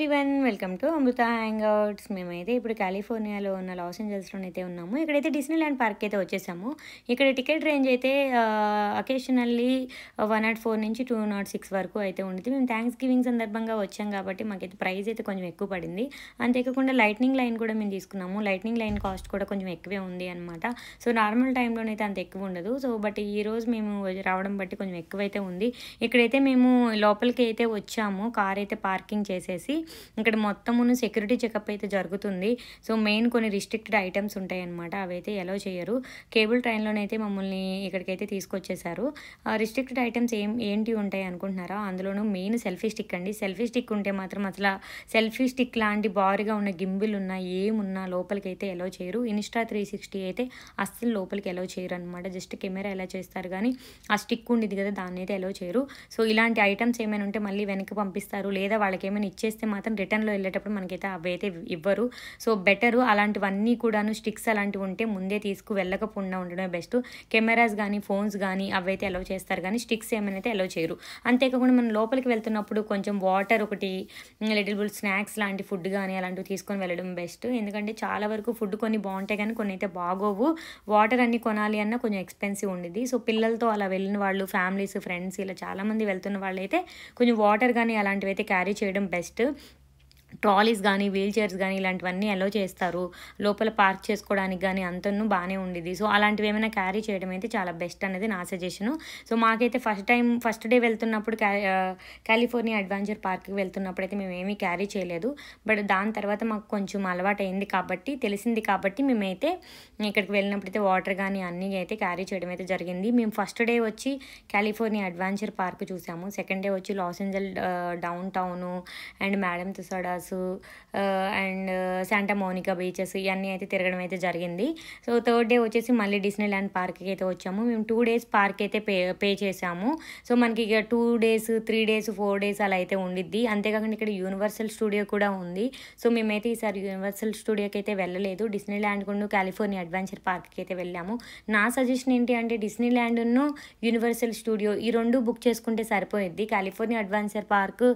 Everyone, welcome to Amrita hangouts. మేమైతే ఇప్పుడు కాలిఫోర్నియాలో ఉన్న లాస్ ఏంజల్స్లోనైతే ఉన్నాము. ఇక్కడైతే డిస్నీల్యాండ్ పార్క్ అయితే వచ్చేసాము. ఇక్కడ టికెట్ రేంజ్ అయితే అకేషనల్లీ 104 నుంచి 206 వరకు అయితే ఉంటుంది. మేము థ్యాంక్స్ గివింగ్ సందర్భంగా వచ్చాం కాబట్టి మాకైతే ప్రైస్ అయితే కొంచెం ఎక్కువ పడింది. అంతేకాకుండా లైట్నింగ్ లైన్ కూడా మేము తీసుకున్నాము. లైట్నింగ్ లైన్ కాస్ట్ కూడా కొంచెం ఎక్కువే ఉంది అనమాట. సో నార్మల్ టైంలోనైతే అంత ఎక్కువ ఉండదు. సో బట్ ఈరోజు మేము రావడం బట్టి కొంచెం ఎక్కువైతే ఉంది. ఇక్కడైతే మేము లోపలికి అయితే వచ్చాము. కార్ అయితే పార్కింగ్ చేసేసి ఇక్కడ మొత్తమును సెక్యూరిటీ చెకప్ అయితే జరుగుతుంది. సో మెయిన్ కొన్ని రిస్ట్రిక్టెడ్ ఐటమ్స్ ఉంటాయి అనమాట. అవైతే ఎలో చేయరు. కేబుల్ ట్రైన్లోనైతే మమ్మల్ని ఇక్కడికైతే తీసుకొచ్చేసారు. రిస్ట్రిక్టెడ్ ఐటమ్స్ ఏంటి ఉంటాయి అనుకుంటున్నారా? అందులోనూ మెయిన్ సెల్ఫీ స్టిక్ అండి. సెల్ఫీ స్టిక్ ఉంటే మాత్రం అసలు సెల్ఫీ స్టిక్ లాంటి బారుగా ఉన్న గింబిల్ ఉన్నా ఏమున్నా లోపలికి అయితే ఎలో చేయరు. ఇన్స్టా 360 అయితే అస్సలు లోపలికి ఎలో చేయరు అనమాట. జస్ట్ కెమెరా ఎలా చేస్తారు కానీ ఆ స్టిక్ ఉండేది కదా, దాన్ని అయితే ఎలో చేయరు. సో ఇలాంటి ఐటమ్స్ ఏమైనా ఉంటే మళ్ళీ వెనక్కి పంపిస్తారు, లేదా వాళ్ళకి ఏమైనా ఇచ్చేస్తే మాత్రం రిటర్న్లో వెళ్ళేటప్పుడు మనకైతే అవి అయితే ఇవ్వరు. సో బెటరు అలాంటివన్నీ కూడాను స్టిక్స్ అలాంటివి ఉంటే ముందే వెళ్ళకపోకుండా ఉండడమే బెస్ట్. కెమెరాస్ కానీ ఫోన్స్ కానీ అవైతే అలౌ చేస్తారు కానీ స్టిక్స్ ఏమైనా అయితే అలౌ చేయరు. అంతేకాకుండా మనం లోపలికి వెళ్తున్నప్పుడు కొంచెం వాటర్ ఒకటి, లిటిల్ బుల్ స్నాక్స్ లాంటి ఫుడ్ కానీ అలాంటివి తీసుకొని వెళ్ళడం బెస్ట్. ఎందుకంటే చాలా వరకు ఫుడ్ కొన్ని బాగుంటాయి కానీ కొన్ని అయితే బాగోవు. వాటర్ అన్ని కొనాలి అన్న కొంచెం ఎక్స్పెన్సివ్ ఉండేది. సో పిల్లలతో అలా వెళ్ళిన వాళ్ళు, ఫ్యామిలీస్, ఫ్రెండ్స్ ఇలా చాలామంది వెళ్తున్న వాళ్ళు అయితే కొంచెం వాటర్ కానీ అలాంటివి అయితే క్యారీ చేయడం బెస్ట్. ట్రాలీస్ కానీ వీల్ చైర్స్ కానీ ఇలాంటివన్నీ అలో చేస్తారు. లోపల పార్క్ చేసుకోవడానికి కానీ అంతను బాగానే ఉండేది. సో అలాంటివి ఏమైనా క్యారీ చేయడం అయితే చాలా బెస్ట్ అనేది నా సజెషను. సో మాకైతే ఫస్ట్ డే వెళ్తున్నప్పుడు కాలిఫోర్నియా అడ్వెంచర్ పార్క్కి వెళ్తున్నప్పుడు అయితే మేము ఏమీ క్యారీ చేయలేదు. బట్ దాని తర్వాత మాకు కొంచెం అలవాటు అయింది కాబట్టి, తెలిసింది కాబట్టి మేమైతే ఇక్కడికి వెళ్ళినప్పుడు అయితే వాటర్ కానీ అన్నీ అయితే క్యారీ చేయడం అయితే జరిగింది. మేము ఫస్ట్ డే వచ్చి కాలిఫోర్నియా అడ్వెంచర్ పార్క్ చూసాము. సెకండ్ డే వచ్చి Los Angeles down town and madame Tussauds and Santa Monica beaches ఇవన్నీ అయితే తిరగడం అయితే జరిగింది. సో థర్డ్ డే వచ్చేసి మళ్ళీ డిస్నీల్యాండ్ పార్క్కి అయితే వచ్చాము. మేము 2 days పార్క్ అయితే పే చేసాము. సో మనకి ఇక 2 days, 3 days, 4 days అలా అయితే ఉండిద్ది. అంతేకాకుండా ఇక్కడ యూనివర్సల్ స్టూడియో కూడా ఉంది. సో మేమైతే ఈసారి యూనివర్సల్ స్టూడియోకి అయితే వెళ్ళలేదు. డిస్నీల్యాండ్ కూడా కాలిఫోర్నియా అడ్వెంచర్ పార్క్కి అయితే వెళ్ళాము. నా సజెషన్ ఏంటి అంటే డిస్నీల్యాండ్ను యూనివర్సల్ స్టూడియో ఈ రెండు బుక్ చేసుకుంటే సరిపోయిద్ది. కాలిఫోర్నియా అడ్వెంచర్ పార్క్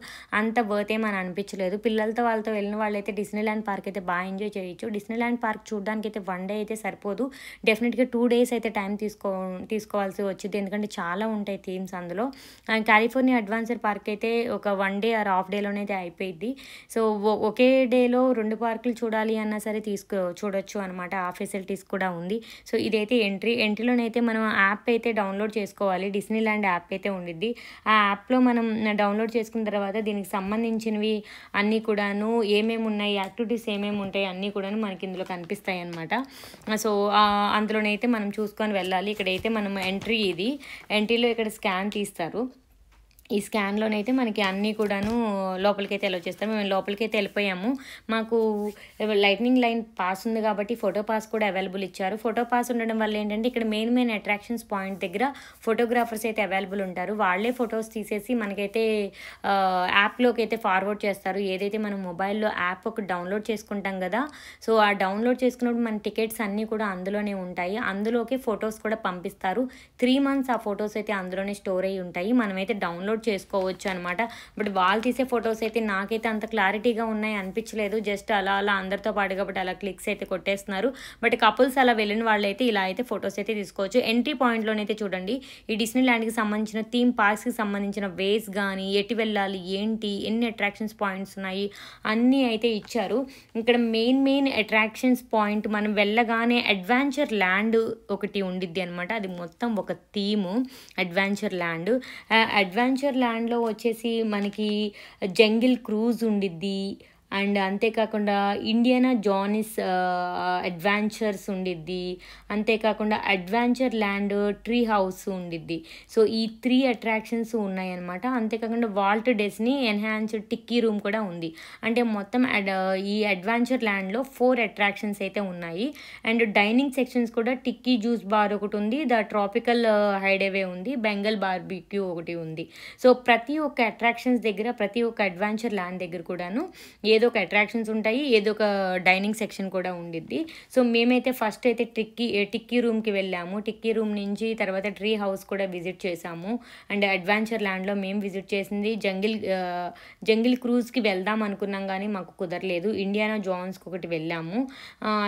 అంత వర్త్ ఏమని అనిపించలేదు. పిల్లలతో వాళ్ళతో వెళ్ళిన వాళ్ళైతే డిస్నీల్యాండ్ పార్క్ అయితే బాగా ఎంజాయ్ చేయొచ్చు. డిస్నీల్యాండ్ పార్క్ చూడడానికి అయితే 1 day అయితే సరిపోదు. డెఫినెట్గా 2 days అయితే టైం తీసుకోవాల్సి వచ్చింది. ఎందుకంటే చాలా ఉంటాయి థీమ్స్ అందులో. అండ్ కాలిఫోర్నియా అడ్వెంచర్ పార్క్ అయితే ఒక 1 day ఆర్ హాఫ్ డేలోనే అయితే అయిపోయింది. సో ఒకే డేలో 2 పార్కులు చూడాలి అన్నా సరే చూడొచ్చు అనమాట. ఆ ఫెసిలిటీస్ కూడా ఉంది. సో ఇదైతే ఎంట్రీలోనైతే మనం యాప్ అయితే డౌన్లోడ్ చేసుకోవాలి. డిస్నీల్యాండ్ యాప్ అయితే ఉండిద్ది. ఆ యాప్లో మనం డౌన్లోడ్ చేసుకున్న తర్వాత దీనికి సంబంధించినవి అన్నీ కూడాను ఏమేమి ఉన్నాయి, యాక్టివిటీస్ ఏమేమి ఉంటాయి అన్నీ కూడాను మనకి ఇందులో కనిపిస్తాయి అనమాట. సో అందులోనైతే మనం చూసుకొని వెళ్ళాలి. ఇక్కడైతే మనం ఎంట్రీలో ఇక్కడ స్కాన్ తీస్తారు. ఈ స్కాన్లోనైతే మనకి అన్నీ కూడాను లోపలికైతే అలౌ చేస్తాము. మేము లోపలికైతే వెళ్ళిపోయాము. మాకు లైట్నింగ్ లైన్ పాస్ ఉంది కాబట్టి ఫోటో పాస్ కూడా అవైలబుల్ ఇచ్చారు. ఫోటో పాస్ ఉండడం వల్ల ఏంటంటే ఇక్కడ మెయిన్ అట్రాక్షన్స్ పాయింట్ దగ్గర ఫోటోగ్రాఫర్స్ అయితే అవైలబుల్ ఉంటారు. వాళ్ళే ఫొటోస్ తీసేసి మనకైతే యాప్లోకి అయితే ఫార్వర్డ్ చేస్తారు. ఏదైతే మనం మొబైల్లో యాప్ ఒక డౌన్లోడ్ చేసుకుంటాం కదా, సో ఆ డౌన్లోడ్ చేసుకున్నప్పుడు మన టికెట్స్ అన్నీ కూడా అందులోనే ఉంటాయి. అందులోకి ఫొటోస్ కూడా పంపిస్తారు. 3 months ఆ ఫొటోస్ అయితే అందులోనే స్టోర్ అయ్యి ఉంటాయి. మనమైతే డౌన్లోడ్ చేసుకోవచ్చు అనమాట. బట్ వాళ్ళు తీసే ఫొటోస్ అయితే నాకైతే అంత క్లారిటీగా ఉన్నాయి అనిపించలేదు. జస్ట్ అలా అందరితో పాటు కాబట్టి అలా క్లిక్స్ అయితే కొట్టేస్తున్నారు. బట్ కపుల్స్ అలా వెళ్ళిన వాళ్ళైతే ఇలా అయితే ఫొటోస్ అయితే తీసుకోవచ్చు. ఎంట్రీ పాయింట్లోనైతే చూడండి, ఈ డిస్నీల్యాండ్కి సంబంధించిన థీమ్ పార్క్స్కి సంబంధించిన వేస్ కానీ, ఎటు వెళ్ళాలి, ఏంటి, ఎన్ని అట్రాక్షన్స్ పాయింట్స్ ఉన్నాయి అన్నీ అయితే ఇచ్చారు. ఇక్కడ మెయిన్ అట్రాక్షన్స్ పాయింట్ మనం వెళ్ళగానే అడ్వెంచర్ ల్యాండ్ ఒకటి ఉండిద్ది అనమాట. అది మొత్తం ఒక థీము అడ్వెంచర్ ల్యాండ్లో వచ్చేసి మనకి జంగిల్ క్రూజ్ ఉండిద్ది. అండ్ అంతేకాకుండా ఇండియానా జానిస్ అడ్వెంచర్స్ ఉండిద్ది. అంతేకాకుండా అడ్వెంచర్ ల్యాండ్ ట్రీ హౌస్ ఉండిద్ది. సో ఈ 3 అట్రాక్షన్స్ ఉన్నాయన్నమాట. అంతేకాకుండా వాల్ట్ డిస్నీ ఎన్హాన్స్డ్ టిక్కీ రూమ్ కూడా ఉంది. అంటే మొత్తం ఈ అడ్వెంచర్ ల్యాండ్లో 4 అట్రాక్షన్స్ అయితే ఉన్నాయి. అండ్ డైనింగ్ సెక్షన్స్ కూడా టిక్కీ జ్యూస్ బార్ ఒకటి ఉంది, ద ట్రాపికల్ హైడేవే ఉంది, బెంగల్ బార్బిక్యూ ఒకటి ఉంది. సో ప్రతి ఒక్క అట్రాక్షన్స్ దగ్గర, ప్రతి ఒక్క అడ్వెంచర్ ల్యాండ్ దగ్గర కూడాను ఏదో ఒక అట్రాక్షన్స్ ఉంటాయి, ఏదో ఒక డైనింగ్ సెక్షన్ కూడా ఉండిద్ది. సో మేమైతే ఫస్ట్ అయితే టిక్కీ రూమ్కి వెళ్ళాము. టిక్కీ రూమ్ నుంచి తర్వాత ట్రీ హౌస్ కూడా విజిట్ చేసాము. అండ్ అడ్వెంచర్ ల్యాండ్లో మేము విజిట్ చేసింది జంగిల్ క్రూజ్కి వెళ్దాం అనుకున్నాం కానీ మాకు కుదరలేదు. ఇండియానా జోన్స్కి ఒకటి వెళ్ళాము.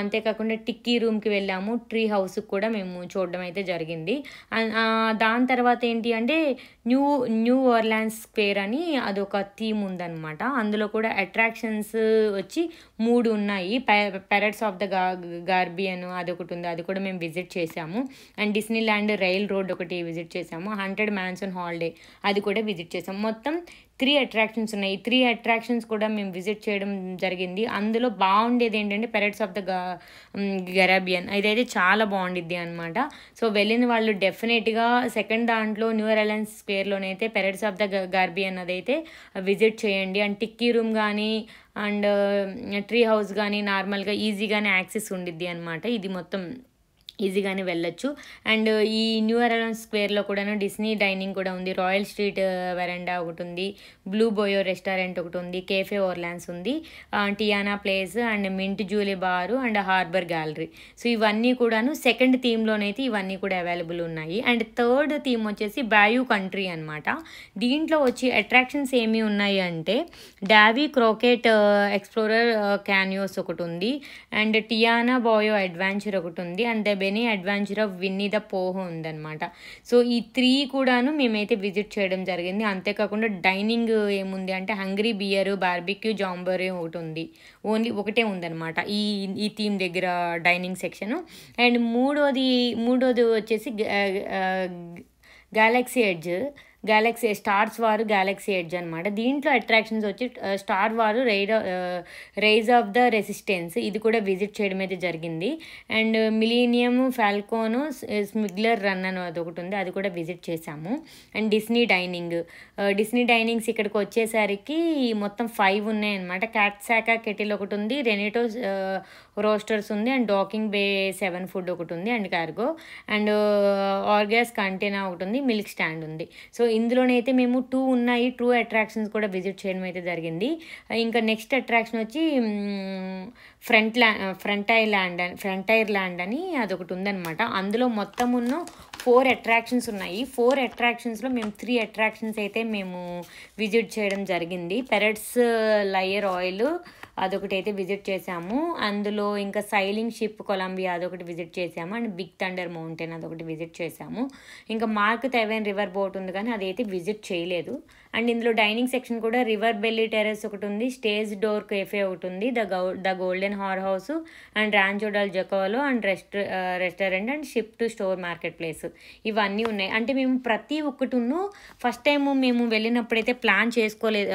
అంతేకాకుండా టిక్కీ రూమ్కి వెళ్ళాము. ట్రీ హౌస్కి కూడా మేము చూడడం అయితే జరిగింది. దాని తర్వాత ఏంటి అంటే న్యూ ఆర్లాండ్స్ స్క్వేర్ అని అదొక థీమ్ ఉందన్నమాట. అందులో కూడా అట్రాక్షన్స్ వచ్చి 3 ఉన్నాయి. పెరట్స్ ఆఫ్ ద గార్బియన్ అదొకటి ఉంది, అది కూడా మేము విజిట్ చేసాము. And Disney land rail road ఒకటి విజిట్ చేసాము. 100 మ్యాన్సన్ హాలిడే అది కూడా విజిట్ చేసాము. మొత్తం 3 అట్రాక్షన్స్ ఉన్నాయి. 3 అట్రాక్షన్స్ కూడా మేము విజిట్ చేయడం జరిగింది. అందులో బాగుండేది ఏంటంటే పెరట్స్ ఆఫ్ ద గరాబియన్, ఇదైతే చాలా బాగుండిద్ది అనమాట. సో వెళ్ళిన వాళ్ళు డెఫినెట్గా సెకండ్ దాంట్లో న్యూ ఆర్లాండ్స్ స్క్వేర్లోనైతే పెరట్స్ ఆఫ్ ద గార్బియన్ అదైతే విజిట్ చేయండి. అండ్ టిక్కీ రూమ్ కానీ అండ్ ట్రీ హౌస్ కానీ నార్మల్గా ఈజీగానే యాక్సెస్ ఉండిద్ది అనమాట. ఇది మొత్తం ఈజీగానే వెళ్ళొచ్చు. అండ్ ఈ న్యూ ఆర్లాండ్స్ స్క్వేర్లో కూడాను డిస్నీ డైనింగ్ కూడా ఉంది. రాయల్ స్ట్రీట్ వెరండా ఒకటి ఉంది, బ్లూ బోయో రెస్టారెంట్ ఒకటి ఉంది, కేఫే ఓర్లాండ్స్ ఉంది, Tiana's place and mint julep bar and harbour gallery. So ఇవన్నీ కూడాను సెకండ్ థీమ్లోనైతే ఇవన్నీ కూడా అవైలబుల్ ఉన్నాయి. అండ్ థర్డ్ థీమ్ వచ్చేసి బాయూ కంట్రీ అనమాట. దీంట్లో వచ్చి అట్రాక్షన్స్ ఏమి ఉన్నాయి అంటే డావీ క్రోకెట్ ఎక్స్ప్లోరర్ క్యానియోస్ ఒకటి ఉంది, అండ్ టియానా బోయో అడ్వెంచర్ ఒకటి ఉంది, and the many adventure of Winnie the Pooh ఉందన్నమాట. సో ఈ 3 కూడాను మేమైతే విజిట్ చేయడం జరిగింది. అంతేకాకుండా డైనింగ్ ఏముంది అంటే హంగ్రీ బియర్, బార్బిక్యూ జాంబరీ ఒకటి ఉంది. ఓన్లీ ఒకటే ఉందన్నమాట ఈ థీమ్ దగ్గర డైనింగ్ సెక్షను. అండ్ మూడోది వచ్చేసి స్టార్స్ వారు గ్యాలక్సీ ఎడ్జ్ అనమాట. దీంట్లో అట్రాక్షన్స్ వచ్చి స్టార్ వారు రైజ్ ఆఫ్ ద రెసిస్టెన్స్ ఇది కూడా విజిట్ చేయడం అయితే జరిగింది. అండ్ మిలీనియం ఫాల్కోను స్మిగ్లర్ రన్ అని అదొకటి ఉంది, అది కూడా విజిట్ చేశాము. అండ్ డిస్నీ డైనింగ్స్ ఇక్కడికి వచ్చేసరికి మొత్తం 5 ఉన్నాయన్నమాట. క్యాట్సాకా కెటిల్ ఒకటి ఉంది, రెనేటో రోస్టర్స్ ఉంది, అండ్ డాకింగ్ బే 7 ఫుడ్ ఒకటి ఉంది, అండ్ కార్గో అండ్ ఆర్గాస్ కంటైనా ఒకటి ఉంది, మిల్క్ స్టాండ్ ఉంది. సో ఇందులోనైతే మేము 2 ఉన్నాయి. 2 అట్రాక్షన్స్ కూడా విజిట్ చేయడం అయితే జరిగింది. ఇంకా నెక్స్ట్ అట్రాక్షన్ వచ్చి ఫ్రంటైర్ ల్యాండ్ అని అదొకటి ఉందన్నమాట. అందులో మొత్తం ఉన్న 4 అట్రాక్షన్స్ ఉన్నాయి. 4 అట్రాక్షన్స్లో మేము 3 అట్రాక్షన్స్ అయితే మేము విజిట్ చేయడం జరిగింది. పెరట్స్ లయర్ ఆయిల్ అదొకటి అయితే విజిట్ చేసాము. అందులో ఇంకా సైలింగ్ షిప్ కొలంబియా అదొకటి విజిట్ చేసాము. అండ్ బిగ్ థండర్ మౌంటైన్ అదొకటి విజిట్ చేసాము. ఇంకా మార్క్ తైవాన్ రివర్ బోట్ ఉంది కానీ అదైతే విజిట్ చేయలేదు. అండ్ ఇందులో డైనింగ్ సెక్షన్ కూడా రివర్ బెల్లీ టెర్రస్ ఒకటి ఉంది, స్టేజ్ డోర్ కేఫే ఒకటి ఉంది, the golden horse house and rancho del zocalo and restaurant and ship to store market place ఇవన్నీ ఉన్నాయి. అంటే మేము ప్రతి ఒక్కటిను ఫస్ట్ టైం మేము వెళ్ళినప్పుడైతే ప్లాన్ చేసుకోలేదు.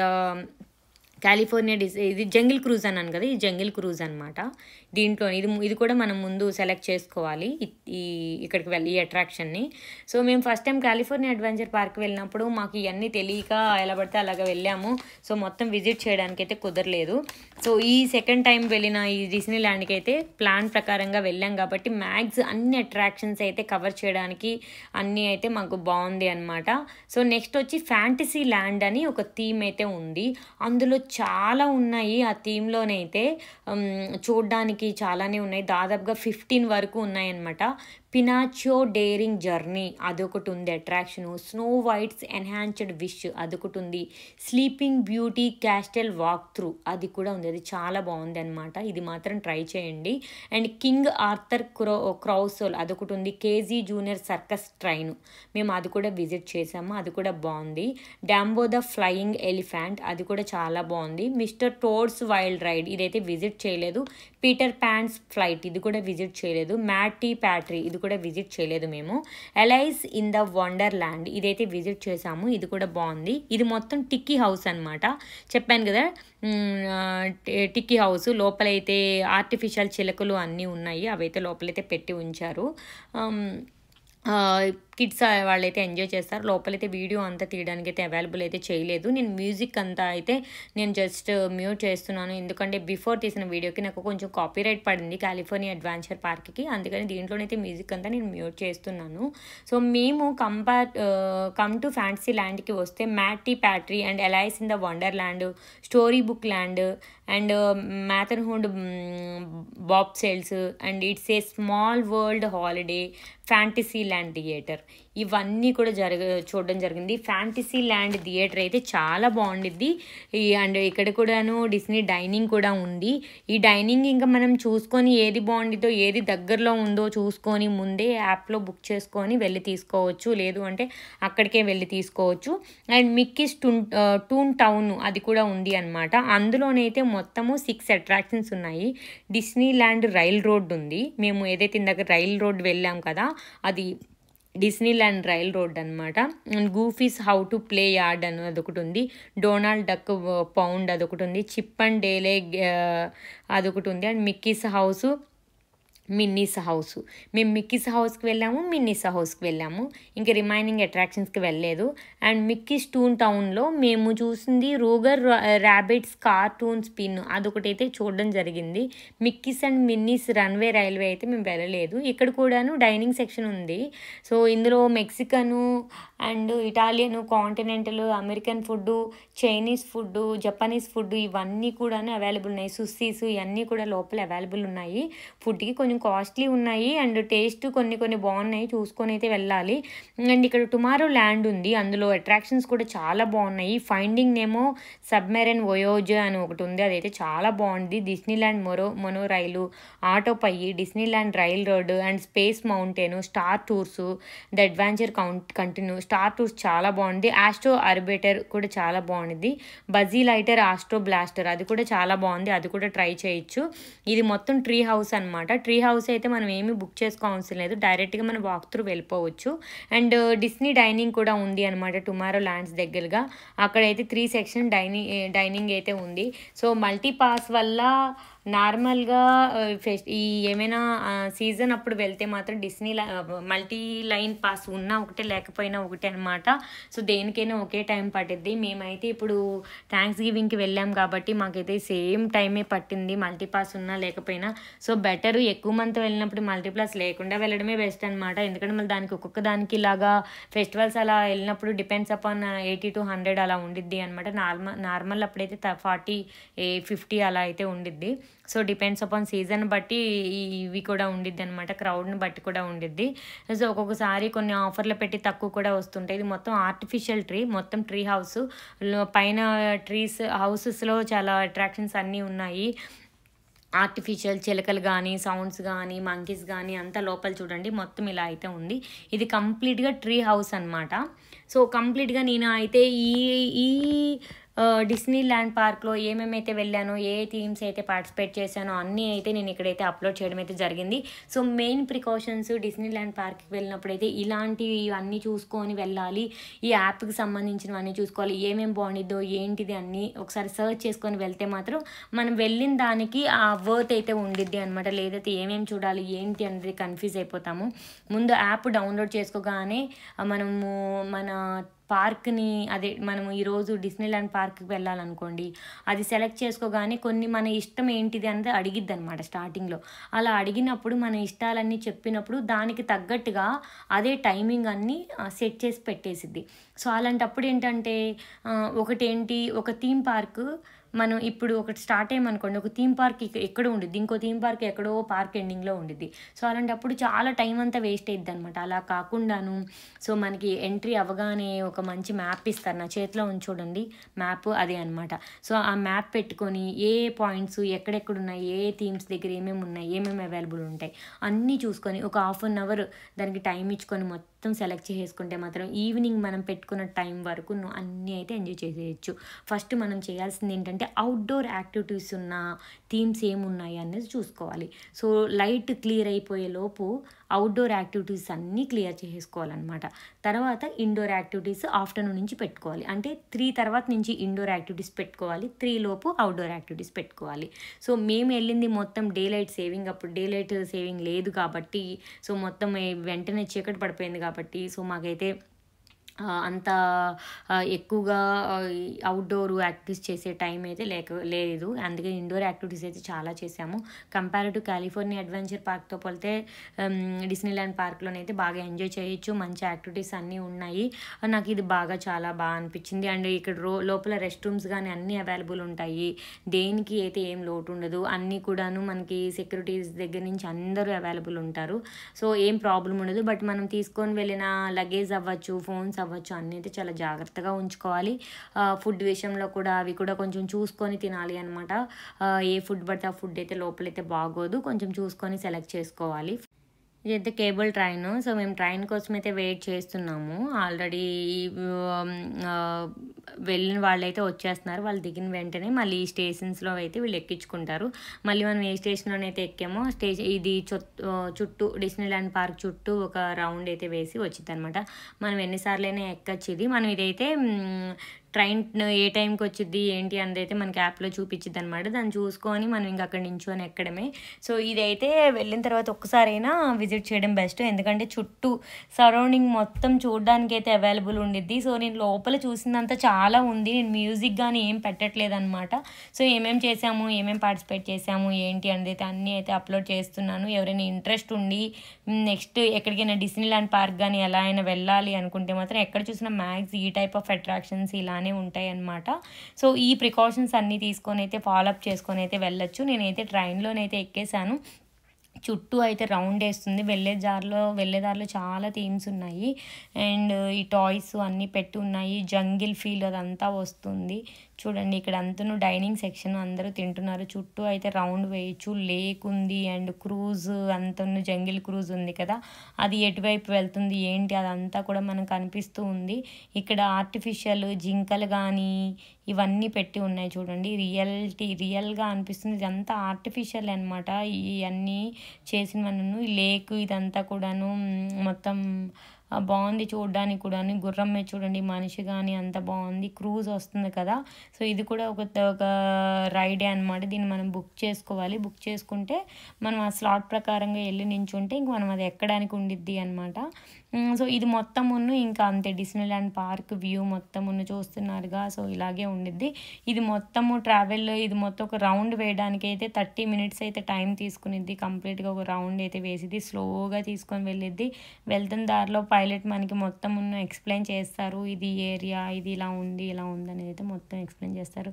కాలిఫోర్నియా ఇది జంగిల్ క్రూజ్ అన్నాను కదా, ఈ జంగిల్ క్రూజ్ అనమాట. దీంట్లో ఇది కూడా మనం ముందు సెలెక్ట్ చేసుకోవాలి ఇక్కడికి వెళ్ళి ఈ అట్రాక్షన్ని. సో మేము first time California adventure park వెళ్ళినప్పుడు మాకు ఇవన్నీ తెలియక ఎలా పడితే అలాగ వెళ్ళాము. సో మొత్తం విజిట్ చేయడానికి అయితే కుదరలేదు. సో ఈ సెకండ్ టైం వెళ్ళిన ఈ డిస్నీ ల్యాండ్కి అయితే ప్లాన్ ప్రకారంగా వెళ్ళాం కాబట్టి మ్యాక్స్ అన్ని అట్రాక్షన్స్ అయితే కవర్ చేయడానికి అన్నీ అయితే మాకు బాగుంది అనమాట. సో నెక్స్ట్ వచ్చి ఫ్యాంటసీ ల్యాండ్ అని ఒక థీమ్ అయితే ఉంది. అందులో చాలా ఉన్నాయి. ఆ థీమ్లోనైతే చూడ్డానికి చాలానే ఉన్నాయి, దాదాపుగా 15 వరకు ఉన్నాయన్నమాట. పినాచో డేరింగ్ జర్నీ అదొకటి ఉంది attraction, snow whites enhanced wish అదొకటి ఉంది, sleeping beauty castle walk through అది కూడా ఉంది. అది చాలా బాగుంది అనమాట, ఇది మాత్రం ట్రై చేయండి. అండ్ కింగ్ ఆర్థర్ క్రౌసోల్ అదొకటి ఉంది, కేజీ జూనియర్ సర్కస్ ట్రైన్ మేము అది కూడా విజిట్ చేసాము, అది కూడా బాగుంది. డాంబో ద ఫ్లయింగ్ ఎలిఫెంట్ అది కూడా చాలా బాగుంది. మిస్టర్ టోడ్స్ వైల్డ్ రైడ్ ఇదైతే విజిట్ చేయలేదు. పీటర్ ప్యాన్స్ ఫ్లైట్ ఇది కూడా విజిట్ చేయలేదు. మ్యాటీ ప్యాట్రీ ఇది కూడా విజిట్ చేయలేదు మేము. Allies in the wonder land ఇదైతే విజిట్ చేసాము, ఇది కూడా బాగుంది. ఇది మొత్తం టిక్కీ హౌస్ అనమాట, చెప్పాను కదా టిక్కీ హౌస్. లోపలైతే ఆర్టిఫిషియల్ చిలకలు అన్నీ ఉన్నాయి, అవైతే లోపలైతే పెట్టి ఉంచారు. కిడ్స్ వాళ్ళైతే ఎంజాయ్ చేస్తారు. లోపలైతే వీడియో అంతా తీయడానికి అయితే అవైలబుల్ అయితే చేయలేదు. నేను మ్యూజిక్ అంతా అయితే నేను జస్ట్ మ్యూట్ చేస్తున్నాను. ఎందుకంటే బిఫోర్ తీసిన వీడియోకి నాకు కొంచెం కాపీరైట్ పడింది కాలిఫోర్నియా అడ్వెంచర్ పార్క్కి. అందుకని దీంట్లోనైతే మ్యూజిక్ అంతా నేను మ్యూట్ చేస్తున్నాను. సో మేము కమ్ టు ఫ్యాంటసీ ల్యాండ్కి వస్తే మ్యాటీ ప్యాట్రీ and Alice in the wonderland, story book land and matterhorn bobsleds and it's a small world holiday, fantasy land theatre ఇవన్నీ కూడా చూడడం జరిగింది. ఫ్యాంటసీ ల్యాండ్ థియేటర్ అయితే చాలా బాగుండిద్ది. అండ్ ఇక్కడ కూడాను డిస్నీ డైనింగ్ కూడా ఉంది. ఈ డైనింగ్ ఇంకా మనం చూసుకొని ఏది బాగుండిద్దో ఏది దగ్గరలో ఉందో చూసుకొని ముందే యాప్లో బుక్ చేసుకొని వెళ్ళి తీసుకోవచ్చు, లేదు అంటే అక్కడికే వెళ్ళి తీసుకోవచ్చు. అండ్ మిక్కీస్ టూన్ టౌన్ అది కూడా ఉంది అనమాట. అందులోనైతే మొత్తము 6 అట్రాక్షన్స్ ఉన్నాయి. డిస్నీ ల్యాండ్ రైల్ రోడ్ ఉంది. మేము ఏదైతే ఇందాక రైల్ రోడ్ వెళ్ళాం కదా అది డిస్నీ ల్యాండ్ రైల్ రోడ్ అనమాట. గూఫీస్ హౌ టు ప్లే యార్డ్ అని అదొకటి ఉంది. డొనాల్డ్ డక్ పౌండ్ అదొకటి ఉంది. చిప్ అండ్ డేలే అదొకటి ఉంది. And Mickey's house, Minnie's house. మేము మిక్కీస్ హౌస్కి వెళ్ళాము, మిన్నీస్ హౌస్కి వెళ్ళాము. ఇంకా రిమైనింగ్ అట్రాక్షన్స్కి వెళ్ళలేదు. అండ్ మిక్కీస్ టూన్ టౌన్లో మేము చూసింది రూగర్ ర్యాబిట్స్ కార్టూన్ స్పిన్ అదొకటి అయితే చూడడం జరిగింది. మిక్కీస్ అండ్ మిన్నీస్ రన్వే రైల్వే అయితే మేము వెళ్ళలేదు. ఇక్కడ కూడాను డైనింగ్ సెక్షన్ ఉంది. సో ఇందులో Mexican and Italian, continental, American food, Chinese food, Japanese food ఇవన్నీ కూడా అవైలబుల్ ఉన్నాయి. సుస్సీస్ ఇవన్నీ కూడా లోపల అవైలబుల్ ఉన్నాయి. ఫుడ్కి కొంచెం కాస్ట్లీ ఉన్నాయి అండ్ టేస్ట్ కొన్ని బాగున్నాయి, చూసుకొని అయితే వెళ్ళాలి. అండ్ ఇక్కడ టుమారో ల్యాండ్ ఉంది. అందులో అట్రాక్షన్స్ కూడా చాలా బాగున్నాయి. ఫైండింగ్ నేమో సబ్మెరైన్ వయోజ్ అని ఒకటి ఉంది, అదైతే చాలా బాగుంది. Disneyland monorail, Autopia, Disneyland railroad and Space Mountain, Star Tours, the adventure continue. Star Tours చాలా బాగుంది. ఆస్ట్రో ఆర్బిటర్ కూడా చాలా బాగుంది. బజీ లైటర్, ఆస్ట్రో బ్లాస్టర్ అది కూడా చాలా బాగుంది, అది కూడా ట్రై చేయొచ్చు. ఇది మొత్తం ట్రీ హౌస్ అనమాట. ట్రీ హౌస్ అయితే మనం ఏమీ బుక్ చేసుకోవాల్సిన లేదు, డైరెక్ట్గా మనం వాక్ త్రూ వెళ్ళిపోవచ్చు. అండ్ డిస్నీ డైనింగ్ కూడా ఉంది అనమాట టుమారో ల్యాండ్స్ దగ్గరగా. అక్కడైతే 3 సెక్షన్ డైనింగ్ అయితే ఉంది. సో మల్టీ పాస్ వల్ల నార్మల్గా ఈ ఏమైనా సీజన్ అప్పుడు వెళ్తే మాత్రం డిస్నీ మల్టీ లైన్ పాస్ ఉన్నా ఒకటే లేకపోయినా ఒకటే అనమాట. సో దేనికైనా ఒకే టైం పట్టిద్ది. మేమైతే ఇప్పుడు థ్యాంక్స్ గివింగ్కి వెళ్ళాం కాబట్టి మాకైతే సేమ్ టైమే పట్టింది మల్టీ పాస్ ఉన్నా లేకపోయినా. సో బెటర్ ఎక్కువ మంది వెళ్ళినప్పుడు మల్టీ పాస్ లేకుండా వెళ్ళడమే బెస్ట్ అనమాట. ఎందుకంటే మళ్ళీ దానికి ఒక్కొక్క దానికి ఇలాగా ఫెస్టివల్స్ అలా వెళ్ళినప్పుడు డిపెండ్స్ అపాన్ 80 to 100 అలా ఉండిద్ది అనమాట. నార్మల్ అప్పుడైతే 40, 50 అలా అయితే ఉండిద్ది. సో డిపెండ్స్ అపాన్ సీజన్ బట్టి ఇవి కూడా ఉండిద్ది అనమాట, క్రౌడ్ని బట్టి కూడా ఉండిద్ది. సో ఒక్కొక్కసారి కొన్ని ఆఫర్లు పెట్టి తక్కువ కూడా వస్తుంటాయి. ఇది మొత్తం ఆర్టిఫిషియల్ ట్రీ, మొత్తం ట్రీ హౌస్ పైన ట్రీస్ హౌసెస్లో చాలా అట్రాక్షన్స్ అన్నీ ఉన్నాయి. ఆర్టిఫిషియల్ చిలకలు కానీ, సౌండ్స్ కానీ, మంకీస్ కానీ అంతా లోపల చూడండి మొత్తం ఇలా అయితే ఉంది. ఇది కంప్లీట్గా ట్రీ హౌస్ అనమాట. సో కంప్లీట్గా నేను అయితే ఈ డిస్నీ ల్యాండ్ పార్క్లో ఏమేమైతే వెళ్ళానో, ఏ థీమ్స్ అయితే పార్టిసిపేట్ చేశానో అన్నీ అయితే నేను ఇక్కడైతే అప్లోడ్ చేయడం అయితే జరిగింది. So main precautions Disney land పార్క్కి వెళ్ళినప్పుడు అయితే ఇలాంటివి అన్నీ చూసుకొని వెళ్ళాలి. ఈ యాప్కి సంబంధించినవన్నీ చూసుకోవాలి, ఏమేమి బాగుండిద్దో ఏంటిది అన్నీ ఒకసారి సర్చ్ చేసుకొని వెళ్తే మాత్రం మనం వెళ్ళిన దానికి ఆ వర్త్ అయితే ఉండిద్ది అనమాట. లేదైతే ఏమేమి చూడాలి ఏంటి అనేది కన్ఫ్యూజ్ అయిపోతాము. ముందు యాప్ డౌన్లోడ్ చేసుకోగానే మనము మన పార్క్ని అదే మనము ఈరోజు డిస్నీ ల్యాండ్ పార్క్కి వెళ్ళాలనుకోండి, అది సెలెక్ట్ చేసుకోగానే కొన్ని మన ఇష్టం ఏంటిది అనేది అడిగిద్ది అనమాట స్టార్టింగ్లో. అలా అడిగినప్పుడు మన ఇష్టాలన్నీ చెప్పినప్పుడు దానికి తగ్గట్టుగా అదే టైమింగ్ అన్నీ సెట్ చేసి పెట్టేసిద్ది. సో అలాంటప్పుడు ఏంటంటే ఒక థీమ్ పార్క్ మనం ఇప్పుడు ఒకటి స్టార్ట్ అయ్యామనుకోండి, ఒక థీమ్ పార్క్ ఎక్కడ ఉండిద్ది, ఇంకో థీమ్ పార్క్ ఎక్కడో పార్క్ ఎండింగ్లో ఉండిద్ది. సో అలాంటప్పుడు చాలా టైం అంతా వేస్ట్ అయ్యిద్ది అనమాట. అలా కాకుండాను సో మనకి ఎంట్రీ అవ్వగానే ఒక మంచి మ్యాప్ ఇస్తారు, నా చేతిలో చూడండి మ్యాప్ అదే అనమాట. సో ఆ మ్యాప్ పెట్టుకొని ఏ పాయింట్స్ ఎక్కడెక్కడ ఉన్నాయి, ఏ థీమ్స్ దగ్గర ఏమేమి ఉన్నాయి, ఏమేమి అవైలబుల్ ఉంటాయి అన్నీ చూసుకొని ఒక 1/2 hour దానికి టైం ఇచ్చుకొని మొత్తం సెలెక్ట్ చేసుకుంటే మాత్రం ఈవినింగ్ మనం పెట్టుకున్న టైం వరకు అన్నీ అయితే ఎంజాయ్ చేసేయచ్చు. ఫస్ట్ మనం చేయాల్సింది ఏంటంటే లేకపోతే అవుట్డోర్ యాక్టివిటీస్ ఉన్న థీమ్స్ ఏమున్నాయి అనేది చూసుకోవాలి. సో లైట్ క్లియర్ అయిపోయే లోపు అవుట్డోర్ యాక్టివిటీస్ అన్నీ క్లియర్ చేసుకోవాలన్నమాట. తర్వాత ఇండోర్ యాక్టివిటీస్ ఆఫ్టర్నూన్ నుంచి పెట్టుకోవాలి. అంటే 3 తర్వాత నుంచి ఇండోర్ యాక్టివిటీస్ పెట్టుకోవాలి, 3 లోపు అవుట్డోర్ యాక్టివిటీస్ పెట్టుకోవాలి. సో మేము వెళ్ళింది మొత్తం డే లైట్ సేవింగ్, అప్పుడు డే లైట్ సేవింగ్ లేదు కాబట్టి, సో మొత్తం వెంటనే చీకటి పడిపోయింది కాబట్టి, సో మాకైతే అంత ఎక్కువగా అవుట్డోర్ యాక్టివిటీస్ చేసే టైం అయితే లేదు. అందుకే ఇండోర్ యాక్టివిటీస్ అయితే చాలా చేసాము. కంపేర్ టు కాలిఫోర్నియా అడ్వెంచర్ పార్క్తో పోలితే డిస్నీల్యాండ్ పార్క్లోనైతే బాగా ఎంజాయ్ చేయొచ్చు, మంచి యాక్టివిటీస్ అన్నీ ఉన్నాయి. నాకు ఇది చాలా బాగా అనిపించింది. అండ్ ఇక్కడ లోపల రెస్ట్ రూమ్స్ కానీ అన్నీ అవైలబుల్ ఉంటాయి, దేనికి అయితే ఏం లోటు ఉండదు. అన్నీ కూడాను మనకి సెక్యూరిటీస్ దగ్గర నుంచి అందరూ అవైలబుల్ ఉంటారు. సో ఏం ప్రాబ్లం ఉండదు. బట్ మనం తీసుకొని వెళ్ళిన లగేజ్ అవ్వచ్చు, ఫోన్స్ అవ్వచ్చు, అన్నీ అయితే చాలా జాగ్రత్తగా ఉంచుకోవాలి. ఫుడ్ విషయంలో కూడా అవి కూడా కొంచెం చూసుకొని తినాలి అనమాట. ఏ ఫుడ్ పడితే ఆ ఫుడ్ అయితే లోపలైతే బాగోదు, కొంచెం చూసుకొని సెలెక్ట్ చేసుకోవాలి. ఇదైతే కేబుల్ ట్రైన్. సో మేము ట్రైన్ కోసం అయితే వెయిట్ చేస్తున్నాము. ఆల్రెడీ వెళ్ళిన వాళ్ళైతే వచ్చేస్తున్నారు. వాళ్ళు దిగిన వెంటనే మళ్ళీ ఈ స్టేషన్స్లో అయితే వీళ్ళు ఎక్కించుకుంటారు. మళ్ళీ మనం ఏ స్టేషన్లోనైతే ఎక్కామో ఇది చుట్టూ డిస్నీల్యాండ్ పార్క్ చుట్టూ ఒక రౌండ్ అయితే వేసి వచ్చింది అనమాట. మనం ఎన్నిసార్లైనా ఎక్కచ్చు ఇది. మనం ఇదైతే ట్రైన్ ఏ టైంకి వచ్చింది ఏంటి అనేది అయితే మనకి యాప్లో చూపించిద్ది అనమాట. దాన్ని చూసుకొని మనం ఇంకా అక్కడి నించొని ఎక్కడమే. సో ఇదైతే వెళ్ళిన తర్వాత ఒక్కసారైనా విజిట్ చేయడం బెస్ట్, ఎందుకంటే చుట్టూ సరౌండింగ్ మొత్తం చూడడానికి అయితే అవైలబుల్ ఉండిద్ది. సో నేను లోపల చూసినంత చాలా ఉంది, నేను మ్యూజిక్ కానీ ఏం పెట్టట్లేదు అనమాట. సో ఏమేమి చేసాము, ఏమేమి పార్టిసిపేట్ చేసాము ఏంటి అనేది అయితే అన్నీ అయితే అప్లోడ్ చేస్తున్నాను. ఎవరైనా ఇంట్రెస్ట్ ఉండి నెక్స్ట్ ఎక్కడికైనా డిస్నీల్యాండ్ పార్క్ కానీ ఎలా అయినా వెళ్ళాలి అనుకుంటే మాత్రం ఎక్కడ చూసినా మ్యాక్స్ ఈ టైప్ ఆఫ్ అట్రాక్షన్స్ ఇలానే ఉంటాయి అన్నమాట. సో ఈ ప్రికాషన్స్ అన్నీ తీసుకొని అయితే ఫాలోఅప్ చేసుకొని అయితే వెళ్ళొచ్చు. నేనైతే ట్రైన్లోనైతే ఎక్కేసాను. చుట్టూ అయితే రౌండ్ వేస్తుంది. వెళ్ళే దారిలో చాలా థీమ్స్ ఉన్నాయి. అండ్ ఈ టాయ్స్ అన్నీ పెట్టి ఉన్నాయి. జంగిల్ ఫీల్ అదంతా వస్తుంది. చూడండి ఇక్కడ అంతను డైనింగ్ సెక్షన్, అందరూ తింటున్నారు. చుట్టూ అయితే రౌండ్ వేయచ్చు. లేక్ ఉంది అండ్ క్రూజ్ అంతను జంగిల్ క్రూజ్ ఉంది కదా, అది ఎటువైపు వెళ్తుంది ఏంటి అదంతా కూడా మనకు కనిపిస్తూ ఉంది. ఇక్కడ ఆర్టిఫిషియల్ జింకలు కానీ ఇవన్నీ పెట్టి ఉన్నాయి చూడండి. రియల్గా అనిపిస్తుంది. ఇదంతా ఆర్టిఫిషియల్ అనమాట. ఇవన్నీ చేసినవన్నీ ఈ లేక్ ఇదంతా కూడాను మొత్తం బాగుంది చూడడానికి కూడాను. గుర్రం మీద చూడండి మనిషి కానీ అంత బాగుంది. క్రూజ్ వస్తుంది కదా, సో ఇది కూడా ఒక రైడే అనమాట. దీన్ని మనం బుక్ చేసుకోవాలి. బుక్ చేసుకుంటే మనం ఆ స్లాట్ ప్రకారంగా వెళ్ళి నించుంటే ఇంక మనం అది ఎక్కడానికి ఉండిద్ది అనమాట. సో ఇది మొత్తమును ఇంకా అంతే డిస్నీల్యాండ్ పార్క్ వ్యూ మొత్తమును చూస్తున్నారుగా. సో ఇలాగే ఉండిద్ది. ఇది మొత్తము ట్రావెల్, ఇది మొత్తం ఒక రౌండ్ వేయడానికి అయితే 30 minutes అయితే టైం తీసుకునిద్ది. కంప్లీట్గా ఒక రౌండ్ అయితే వేసిద్ది. స్లోగా తీసుకొని వెళ్ళిద్ది. వెళ్తున్న దారిలో పైలట్ మనకి మొత్తం ఎక్స్ప్లెయిన్ చేస్తారు. ఇది ఏరియా, ఇది ఇలా ఉంది అనేది అయితే మొత్తం ఎక్స్ప్లెయిన్ చేస్తారు.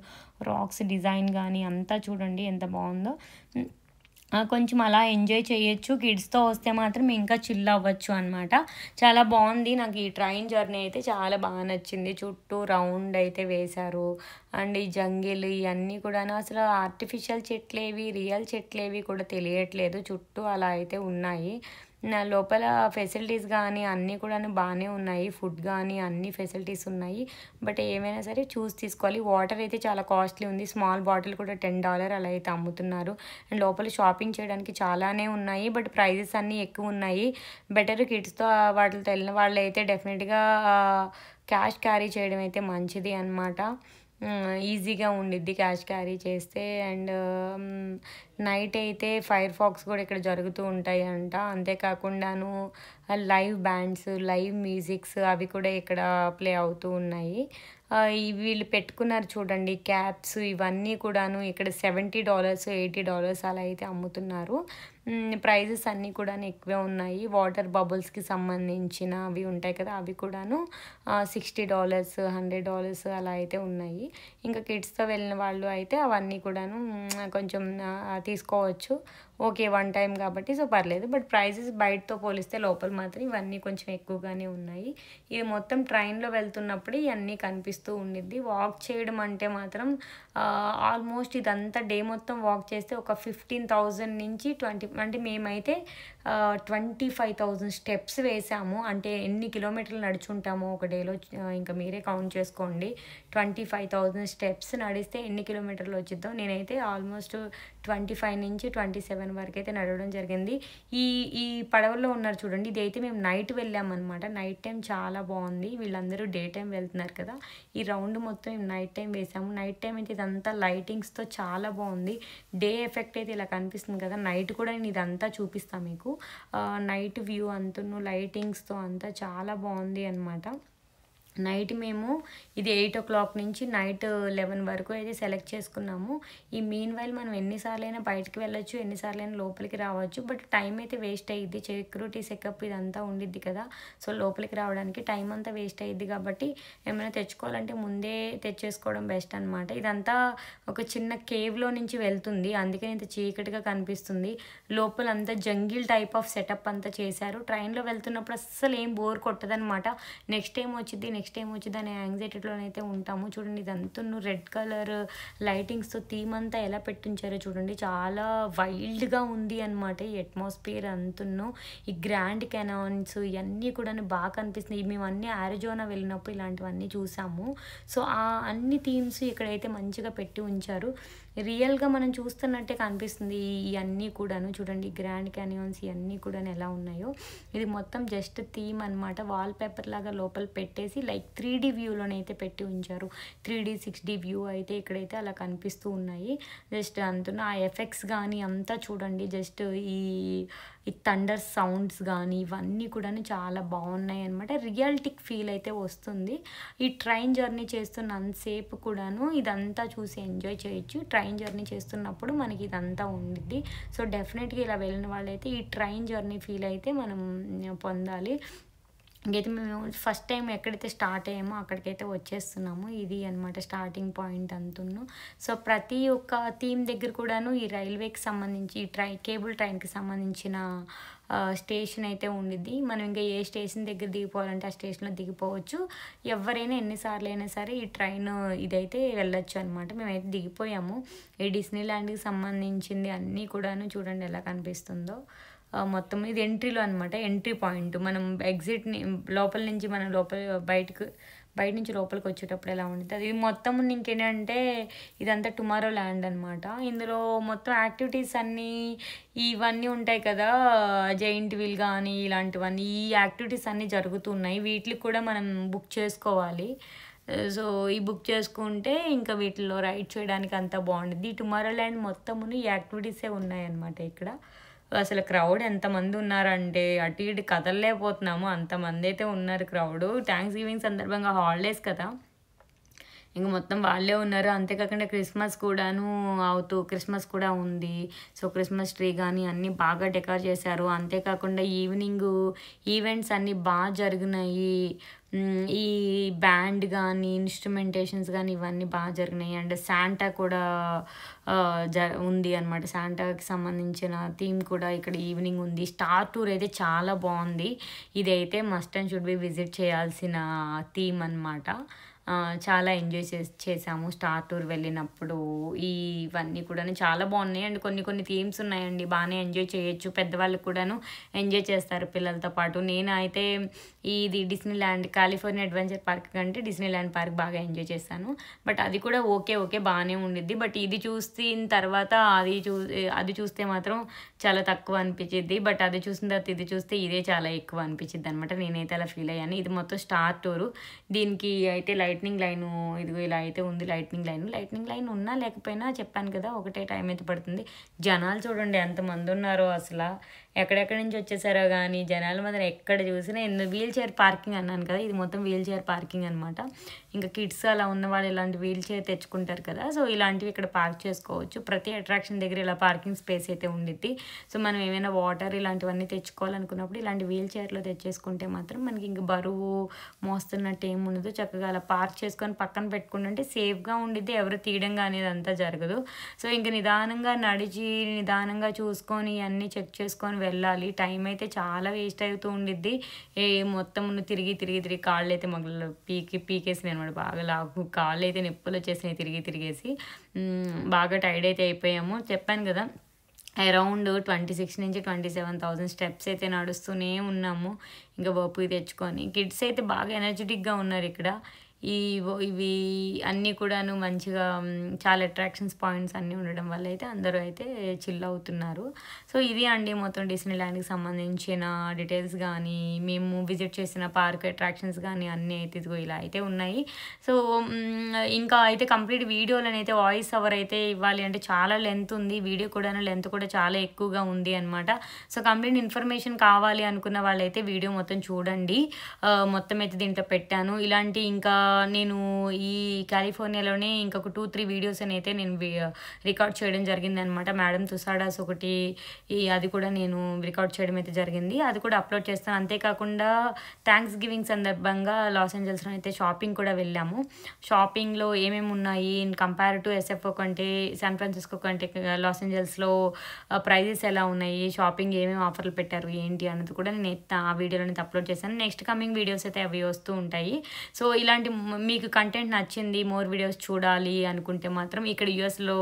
రాక్స్ డిజైన్ కానీ అంతా చూడండి ఎంత బాగుందో. కొంచెం అలా ఎంజాయ్ చేయొచ్చు. కిడ్స్తో వస్తే మాత్రం ఇంకా చిల్ అవ్వచ్చు అనమాట. చాలా బాగుంది. నాకు ఈ ట్రైన్ జర్నీ అయితే చాలా బాగా నచ్చింది. చుట్టూ రౌండ్ అయితే వేశారు. అండ్ ఈ జంగిల్ ఇవన్నీ కూడా అసలు ఆర్టిఫిషియల్ చెట్లేవి రియల్ చెట్లేవి కూడా తెలియట్లేదు. చుట్టూ అలా అయితే ఉన్నాయి. నా లోపల ఫెసిలిటీస్ కానీ అన్నీ కూడా బాగానే ఉన్నాయి. ఫుడ్ కానీ అన్ని ఫెసిలిటీస్ ఉన్నాయి. బట్ ఏమైనా సరే చూసి తీసుకోవాలి. వాటర్ అయితే చాలా కాస్ట్లీ ఉంది. స్మాల్ బాటిల్ కూడా $10 అలా అయితే అమ్ముతున్నారు. అండ్ లోపల షాపింగ్ చేయడానికి చాలానే ఉన్నాయి. బట్ ప్రైజెస్ అన్నీ ఎక్కువ ఉన్నాయి. బెటర్ కిడ్స్తో వాటితో వెళ్ళిన వాళ్ళు అయితే డెఫినెట్గా క్యాష్ క్యారీ చేయడం అయితే మంచిది అనమాట. ఈజీగా ఉండిద్ది క్యాష్ క్యారీ చేస్తే. అండ్ నైట్ అయితే ఫైర్ ఫాక్స్ కూడా ఇక్కడ జరుగుతూ ఉంటాయి అంట. అంతేకాకుండాను లైవ్ బ్యాండ్స్, లైవ్ మ్యూజిక్స్ అవి కూడా ఇక్కడ ప్లే అవుతూ ఉన్నాయి. వీళ్ళు పెట్టుకున్నారు చూడండి క్యాప్స్, ఇవన్నీ కూడాను ఇక్కడ $70, $80 అలా అయితే అమ్ముతున్నారు. ప్రైజెస్ అన్నీ కూడా ఎక్కువే ఉన్నాయి. వాటర్ బబుల్స్కి సంబంధించిన అవి ఉంటాయి కదా, అవి కూడాను $60, $100 అలా అయితే ఉన్నాయి. ఇంకా కిడ్స్తో వెళ్ళిన వాళ్ళు అయితే అవన్నీ కూడాను కొంచెం తీసుకోవచ్చు. ఓకే. వన్ టైమ్ కాబట్టి సో, పర్లేదు. బట్ ప్రైజెస్ బయటతో పోలిస్తే లోపల మాత్రం ఇవన్నీ కొంచెం ఎక్కువగానే ఉన్నాయి. ఇది మొత్తం ట్రైన్‌లో వెళ్తున్నప్పుడు ఇయన్నీ కనిపిస్తూ ఉండిద్ది. వాక్ చేయడం అంటే మాత్రం ఆల్మోస్ట్ ఇదంతా డే మొత్తం వాక్ చేస్తే ఒక 15,000 నుంచి 20 అంటే మేమైతే 25,000 స్టెప్స్ వేసాము. అంటే ఎన్ని కిలోమీటర్లు నడుచుంటామో ఒక డేలో ఇంక మీరే కౌంట్ చేసుకోండి. 25,000 స్టెప్స్ నడిస్తే ఎన్ని కిలోమీటర్లు వచ్చిద్దో. నేనైతే ఆల్మోస్ట్ 25-27 వరకైతే నడవడం జరిగింది. ఈ ఈ పడవలో ఉన్నారు చూడండి. ఇదైతే మేము నైట్ వెళ్ళామనమాట. నైట్ టైమ్ చాలా బావుంది. వీళ్ళందరూ డే టైమ్ వెళ్తున్నారు కదా! ఈ రౌండ్ మొత్తం మేము నైట్ టైమ్ వేసాము. నైట్ టైమ్ అయితే ఇదంతా లైటింగ్స్‌తో చాలా బావుంది. డే ఎఫెక్ట్ అయితే ఇలా కనిపిస్తుంది కదా! నైట్ కూడా నేను ఇదంతా చూపిస్తా మీకు. నైట్ వ్యూ అంతును లైటింగ్స్‌తో అంతా చాలా బావుంది అనమాట. నైట్ మేము ఇది 8:00 నుంచి నైట్ 11 వరకు అయితే సెలెక్ట్ చేసుకున్నాము. ఈ మీన్‌వైల్ మనం ఎన్ని సార్లైనా బయటికి వెళ్ళొచ్చు, ఎన్ని సార్లైనా లోపలికి రావచ్చు. బట్ టైం అయితే వేస్ట్ అయ్యిద్ది. సెక్యూరిటీ చెకప్ ఇదంతా ఉండిద్ది కదా! సో, లోపలికి రావడానికి టైం అంతా వేస్ట్ అయ్యిద్ది కాబట్టి ఏమైనా తెచ్చుకోవాలంటే ముందే తెచ్చేసుకోవడం బెస్ట్ అనమాట. ఇదంతా ఒక చిన్న కేవ్‌లో నుంచి వెళ్తుంది. అందుకని ఇంత చీకటిగా కనిపిస్తుంది. లోపలంతా జంగిల్ టైప్ ఆఫ్ సెటప్ అంతా చేశారు. ట్రైన్‌లో వెళ్తున్నప్పుడు అస్సలు ఏం బోర్ కొట్టదనమాట. నెక్స్ట్ టైమ్ వచ్చిద్ది అనే యాంగ్జైటీలోనైతే ఉంటాము. చూడండి ఇదంతును రెడ్ కలర్ లైటింగ్స్‌తో థీమ్ అంతా ఎలా పెట్టించారో చూడండి. చాలా వైల్డ్‌గా ఉంది అనమాట ఈ అట్మాస్ఫియర్ అంతును. ఈ గ్రాండ్ కెనాన్స్ ఇయన్నీ కూడాను బాగా కనిపిస్తున్నాయి. మేము అన్నీ అరిజోనా వెళ్ళినప్పుడు ఇలాంటివన్నీ చూసాము. సో, అన్ని థీమ్స్ ఇక్కడైతే మంచిగా పెట్టి ఉంచారు. రియల్‌గా మనం చూస్తున్నట్టే కనిపిస్తుంది ఇయన్నీ కూడాను. చూడండి గ్రాండ్ క్యానియన్స్ ఇయన్నీ కూడాను ఎలా ఉన్నాయో. ఇది మొత్తం జస్ట్ థీమ్ అనమాట. వాల్ పేపర్ లాగా లోపల పెట్టేసి లైక్ 3D వ్యూలోనైతే పెట్టి ఉంచారు. 3D, 6D వ్యూ అయితే ఇక్కడైతే అలా కనిపిస్తూ ఉన్నాయి. జస్ట్ అంతున ఆ ఎఫెక్ట్స్ గానీ అంతా చూడండి. జస్ట్ ఈ ఈ థండర్ సౌండ్స్ గానీ ఇవన్నీ కూడాను చాలా బావున్నాయనమాట. రియలిటిక్ ఫీల్ అయితే వస్తుంది. ఈ ట్రైన్ జర్నీ చేస్తున్నంతసేపు కూడాను ఇదంతా చూసి ఎంజాయ్ చేయొచ్చు. ట్రైన్ జర్నీ చేస్తున్నప్పుడు మనకి ఇదంతా ఉండిద్ది. సో, డెఫినెట్‌గా ఇలా వెళ్ళిన వాళ్ళైతే ఈ ట్రైన్ జర్నీ ఫీల్ అయితే మనం పొందాలి. ఇంకైతే మేము ఫస్ట్ టైం ఎక్కడైతే స్టార్ట్ అయ్యామో అక్కడికైతే వచ్చేస్తున్నాము. ఇది అనమాట స్టార్టింగ్ పాయింట్ అంతును. సో, ప్రతి ఒక్క థీమ్ దగ్గర కూడాను ఈ రైల్వేకి సంబంధించి ఈ కేబుల్ ట్రైన్‌కి సంబంధించిన స్టేషన్ అయితే ఉండిద్ది. మనం ఇంకా ఏ స్టేషన్ దగ్గర దిగిపోవాలంటే ఆ స్టేషన్‌లో దిగిపోవచ్చు. ఎవరైనా ఎన్ని సార్లైనా సరే ఈ ట్రైన్ ఇదైతే వెళ్ళొచ్చు అనమాట. మేమైతే దిగిపోయాము. ఈ డిస్నీల్యాండ్‌కి సంబంధించింది అన్నీ కూడాను చూడండి ఎలా కనిపిస్తుందో. మొత్తం ఇది ఎంట్రీలో అనమాట. Entry point. మనం ఎగ్జిట్‌ని లోపల నుంచి మనం బయట నుంచి లోపలికి వచ్చేటప్పుడు ఎలా ఉండిద్ది. అది మొత్తం ఇంకేంటంటే ఇదంతా టుమారో ల్యాండ్ అనమాట. ఇందులో మొత్తం యాక్టివిటీస్ అన్నీ ఇవన్నీ ఉంటాయి కదా! జెయింట్ వీల్ గానీ ఇలాంటివన్నీ ఈ యాక్టివిటీస్ అన్నీ జరుగుతున్నాయి. వీటిలికి కూడా మనం బుక్ చేసుకోవాలి. సో, ఈ బుక్ చేసుకుంటే ఇంకా వీటిల్లో రైడ్ చేయడానికి అంతా బావుండిద్ది. ఈ టుమారో ల్యాండ్ మొత్తమును ఈ యాక్టివిటీసే ఉన్నాయన్నమాట ఇక్కడ. అసలు క్రౌడ్ ఎంతమంది ఉన్నారంటే అటు ఇటు కదలలేకపోతున్నాము. అంతమందైతే ఉన్నారు క్రౌడు. థాంక్స్ గివింగ్ సందర్భంగా హాలిడేస్ కదా! ఇంక మొత్తం వాళ్ళే ఉన్నారు. అంతేకాకుండా క్రిస్మస్ కూడా ఉంది. సో, క్రిస్మస్ ట్రీ గానీ అన్నీ బాగా డెకరేట్ చేశారు. అంతేకాకుండా ఈవెంట్స్ అన్నీ జరిగినాయి. ఈ బ్యాండ్ గానీ, ఇన్‌స్ట్రుమెంటేషన్స్ గానీ ఇవన్నీ జరిగినాయి. అండ్ శాంటా కూడా ఉంది అనమాట. శాంటాకి సంబంధించిన థీమ్ కూడా ఇక్కడ ఈవినింగ్ ఉంది. స్టార్ టూర్ అయితే చాలా బావుంది. ఇదైతే must and should be visit చేయాల్సిన థీమ్ అనమాట. చాలా ఎంజాయ్ చేసాము స్టార్ టూర్ వెళ్ళినప్పుడు. ఇవన్నీ కూడాను చాలా బాగున్నాయి. అండ్ కొన్ని థీమ్స్ ఉన్నాయండి. బాగానే ఎంజాయ్ చేయొచ్చు. పెద్దవాళ్ళు కూడాను ఎంజాయ్ చేస్తారు పిల్లలతో పాటు. నేనైతే ఇది డిస్నీల్యాండ్ కాలిఫోర్నియా అడ్వెంచర్ పార్క్ కంటే డిస్నీల్యాండ్ పార్క్ బాగా ఎంజాయ్ చేశాను. బట్ అది కూడా ఓకే బాగానే ఉండిద్ది. బట్ ఇది చూసిన తర్వాత అది చూస్తే మాత్రం చాలా తక్కువ అనిపించిద్ది. బట్ అది చూసిన తర్వాత ఇది చూస్తే ఇదే చాలా ఎక్కువ అనిపించిద్ది అనమాట. నేనైతే అలా ఫీల్ అయ్యాను. ఇది మొత్తం స్టార్ టూరు. దీనికి అయితే లైట్నింగ్ లైను ఇదిగో ఇలా అయితే ఉంది. లైట్నింగ్ లైన్ ఉన్నా లేకపోయినా చెప్పాను కదా ఒకటే టైం అయితే పడుతుంది. జనాలు చూడండి ఎంతమంది ఉన్నారో అసలు. ఎక్కడెక్కడి నుంచి వచ్చేసారో కానీ జనాల మాత్రం ఎక్కడ చూసినా వీల్ చైర్ పార్కింగ్ అన్నాను కదా, ఇది మొత్తం వీల్ చైర్ పార్కింగ్ అనమాట. ఇంకా కిడ్స్ అలా ఉన్నవాళ్ళు ఇలాంటి వీల్ చైర్ తెచ్చుకుంటారు కదా, సో ఇలాంటివి ఇక్కడ పార్క్ చేసుకోవచ్చు. ప్రతి అట్రాక్షన్ దగ్గర ఇలా పార్కింగ్ స్పేస్ అయితే ఉండిద్ది. సో మనం ఏమైనా వాటర్ ఇలాంటివన్నీ తెచ్చుకోవాలనుకున్నప్పుడు ఇలాంటి వీల్ చైర్లో తెచ్చేసుకుంటే మాత్రం మనకి ఇంక బరువు మోస్తున్నట్టు ఏమి ఉండదు. చక్కగా అలా పార్క్ చేసుకొని పక్కన పెట్టుకుంటుంటే సేఫ్గా ఉండిద్ది, ఎవరు తీయడంగా అనేది అంతా జరగదు. సో ఇంక నిదానంగా నడిచి నిదానంగా చూసుకొని అన్నీ చెక్ చేసుకొని వెళ్ళాలి. టైం అయితే చాలా వేస్ట్ అవుతూ ఉండిద్ది. మొత్తం తిరిగి తిరిగి తిరిగి కాళ్ళు అయితే మొదలు పీకేసినాయి అనమాట. బాగా లాగు కాళ్ళు అయితే నొప్పులు వచ్చేసినాయి తిరిగేసి. బాగా టైర్డ్ అయితే అయిపోయాము. చెప్పాను కదా, అరౌండ్ 26 నుంచి 27,000 స్టెప్స్ అయితే నడుస్తూనే ఉన్నాము ఇంకా ఓపిక తెచ్చుకొని. కిడ్స్ అయితే బాగా ఎనర్జెటిక్గా ఉన్నారు ఇక్కడ. ఇవి అన్నీ కూడాను మంచిగా చాలా అట్రాక్షన్స్ పాయింట్స్ అన్నీ ఉండడం వల్ల అయితే అందరూ అయితే చిల్ అవుతున్నారు. సో ఇది అండి మొత్తం డిస్నీల్యాండ్కి సంబంధించిన డీటెయిల్స్ కానీ, మేము విజిట్ చేసిన పార్క్ అట్రాక్షన్స్ కానీ అన్నీ అయితే ఇదిగో ఇలా అయితే ఉన్నాయి. సో ఇంకా అయితే కంప్లీట్ వీడియోలను అయితే వాయిస్ ఓవర్ అయితే ఇవ్వాలి అంటే చాలా లెంత్ ఉంది. వీడియో కూడా లెంత్ కూడా చాలా ఎక్కువగా ఉంది అనమాట. సో కంప్లీట్ ఇన్ఫర్మేషన్ కావాలి అనుకున్న వాళ్ళైతే వీడియో మొత్తం చూడండి. మొత్తం అయితే దీంట్లో పెట్టాను. ఇలాంటి ఇంకా నేను ఈ కాలిఫోర్నియాలోనే ఇంకొక 2-3 వీడియోస్ అయితే నేను రికార్డ్ చేయడం జరిగింది అనమాట. మేడం తుసాడాస్ ఒకటి అది కూడా నేను రికార్డ్ చేయడం అయితే జరిగింది. అది కూడా అప్లోడ్ చేస్తాను. అంతేకాకుండా థ్యాంక్స్ గివింగ్ సందర్భంగా లాస్ ఏంజల్స్లో అయితే షాపింగ్ కూడా వెళ్ళాము. షాపింగ్లో ఏమేమి ఉన్నాయి ఇన్ కంపేర్ టు ఎస్ఎఫ్ఓ కంటే, శాన్ ఫ్రాన్సిస్కో కంటే లాస్ ఏంజల్స్లో ప్రైజెస్ ఎలా ఉన్నాయి, షాపింగ్ ఏమేమి ఆఫర్లు పెట్టారు ఏంటి అన్నది కూడా నేను ఆ వీడియోలో అయితే అప్లోడ్ చేశాను. నెక్స్ట్ కమింగ్ వీడియోస్ అయితే అవి వస్తూ ఉంటాయి. సో ఇలాంటి మీకు కంటెంట్ నచ్చింది, మోర్ వీడియోస్ చూడాలి అనుకుంటే మాత్రం ఇక్కడ యూఎస్లో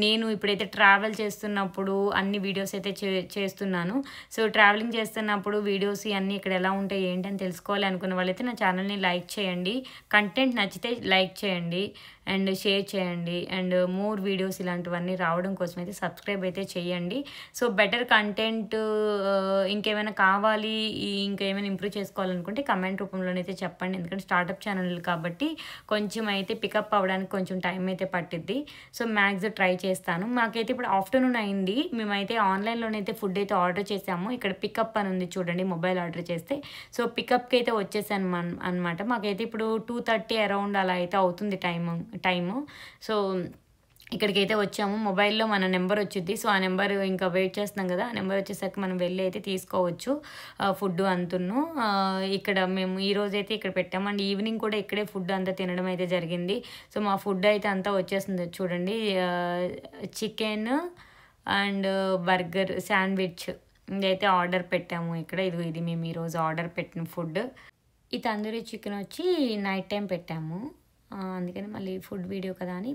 నేను ఇప్పుడైతే ట్రావెల్ చేస్తున్నప్పుడు అన్ని వీడియోస్ అయితే చేస్తున్నాను. సో ట్రావెలింగ్ చేస్తున్నప్పుడు వీడియోస్ ఇవన్నీ ఇక్కడ ఎలా ఉంటాయి ఏంటి అని తెలుసుకోవాలి అనుకున్న వాళ్ళైతే నా ఛానల్ని లైక్ చేయండి. కంటెంట్ నచ్చితే లైక్ చేయండి అండ్ షేర్ చేయండి. అండ్ మోర్ వీడియోస్ ఇలాంటివన్నీ రావడం కోసం అయితే సబ్స్క్రైబ్ అయితే చేయండి. సో బెటర్ కంటెంట్ ఇంకేమైనా కావాలి, ఇంకేమైనా ఇంప్రూవ్ చేసుకోవాలనుకుంటే కమెంట్ రూపంలోనైతే చెప్పండి. ఎందుకంటే స్టార్టప్ ఛానల్ కాబట్టి కొంచెం అయితే పికప్ అవ్వడానికి కొంచెం టైం అయితే పట్టిద్ది. సో మ్యాక్స్ ట్రై చేస్తాను. మాకైతే ఇప్పుడు ఆఫ్టర్నూన్ అయింది. మేమైతే ఆన్లైన్లోనైతే ఫుడ్ అయితే ఆర్డర్ చేసాము. ఇక్కడ పికప్ అని ఉంది చూడండి, మొబైల్ ఆర్డర్ చేస్తే. సో పికప్కి అయితే వచ్చేసాను అనమాట. మాకైతే ఇప్పుడు 2:30 అరౌండ్ అలా అయితే అవుతుంది టైము. సో ఇక్కడికైతే వచ్చాము. మొబైల్లో మన నెంబర్ వచ్చింది. సో ఆ నెంబర్ ఇంకా వెయిట్ చేస్తున్నాం కదా, ఆ నెంబర్ వచ్చేసరికి మనం వెళ్ళి అయితే తీసుకోవచ్చు ఫుడ్ అంతును. ఇక్కడ మేము ఈరోజు అయితే ఇక్కడ పెట్టాము. అండ్ ఈవినింగ్ కూడా ఇక్కడే ఫుడ్ అంతా తినడం అయితే జరిగింది. సో మా ఫుడ్ అయితే అంతా వచ్చేస్తుంది చూడండి. చికెన్ అండ్ బర్గర్ శాండ్విచ్ ఇదైతే ఆర్డర్ పెట్టాము ఇక్కడ. ఇది మేము ఈరోజు ఆర్డర్ పెట్టిన ఫుడ్. ఈ తందూరి చికెన్ వచ్చి నైట్ టైం పెట్టాము. అందుకని మళ్ళీ ఫుడ్ వీడియో కదా అని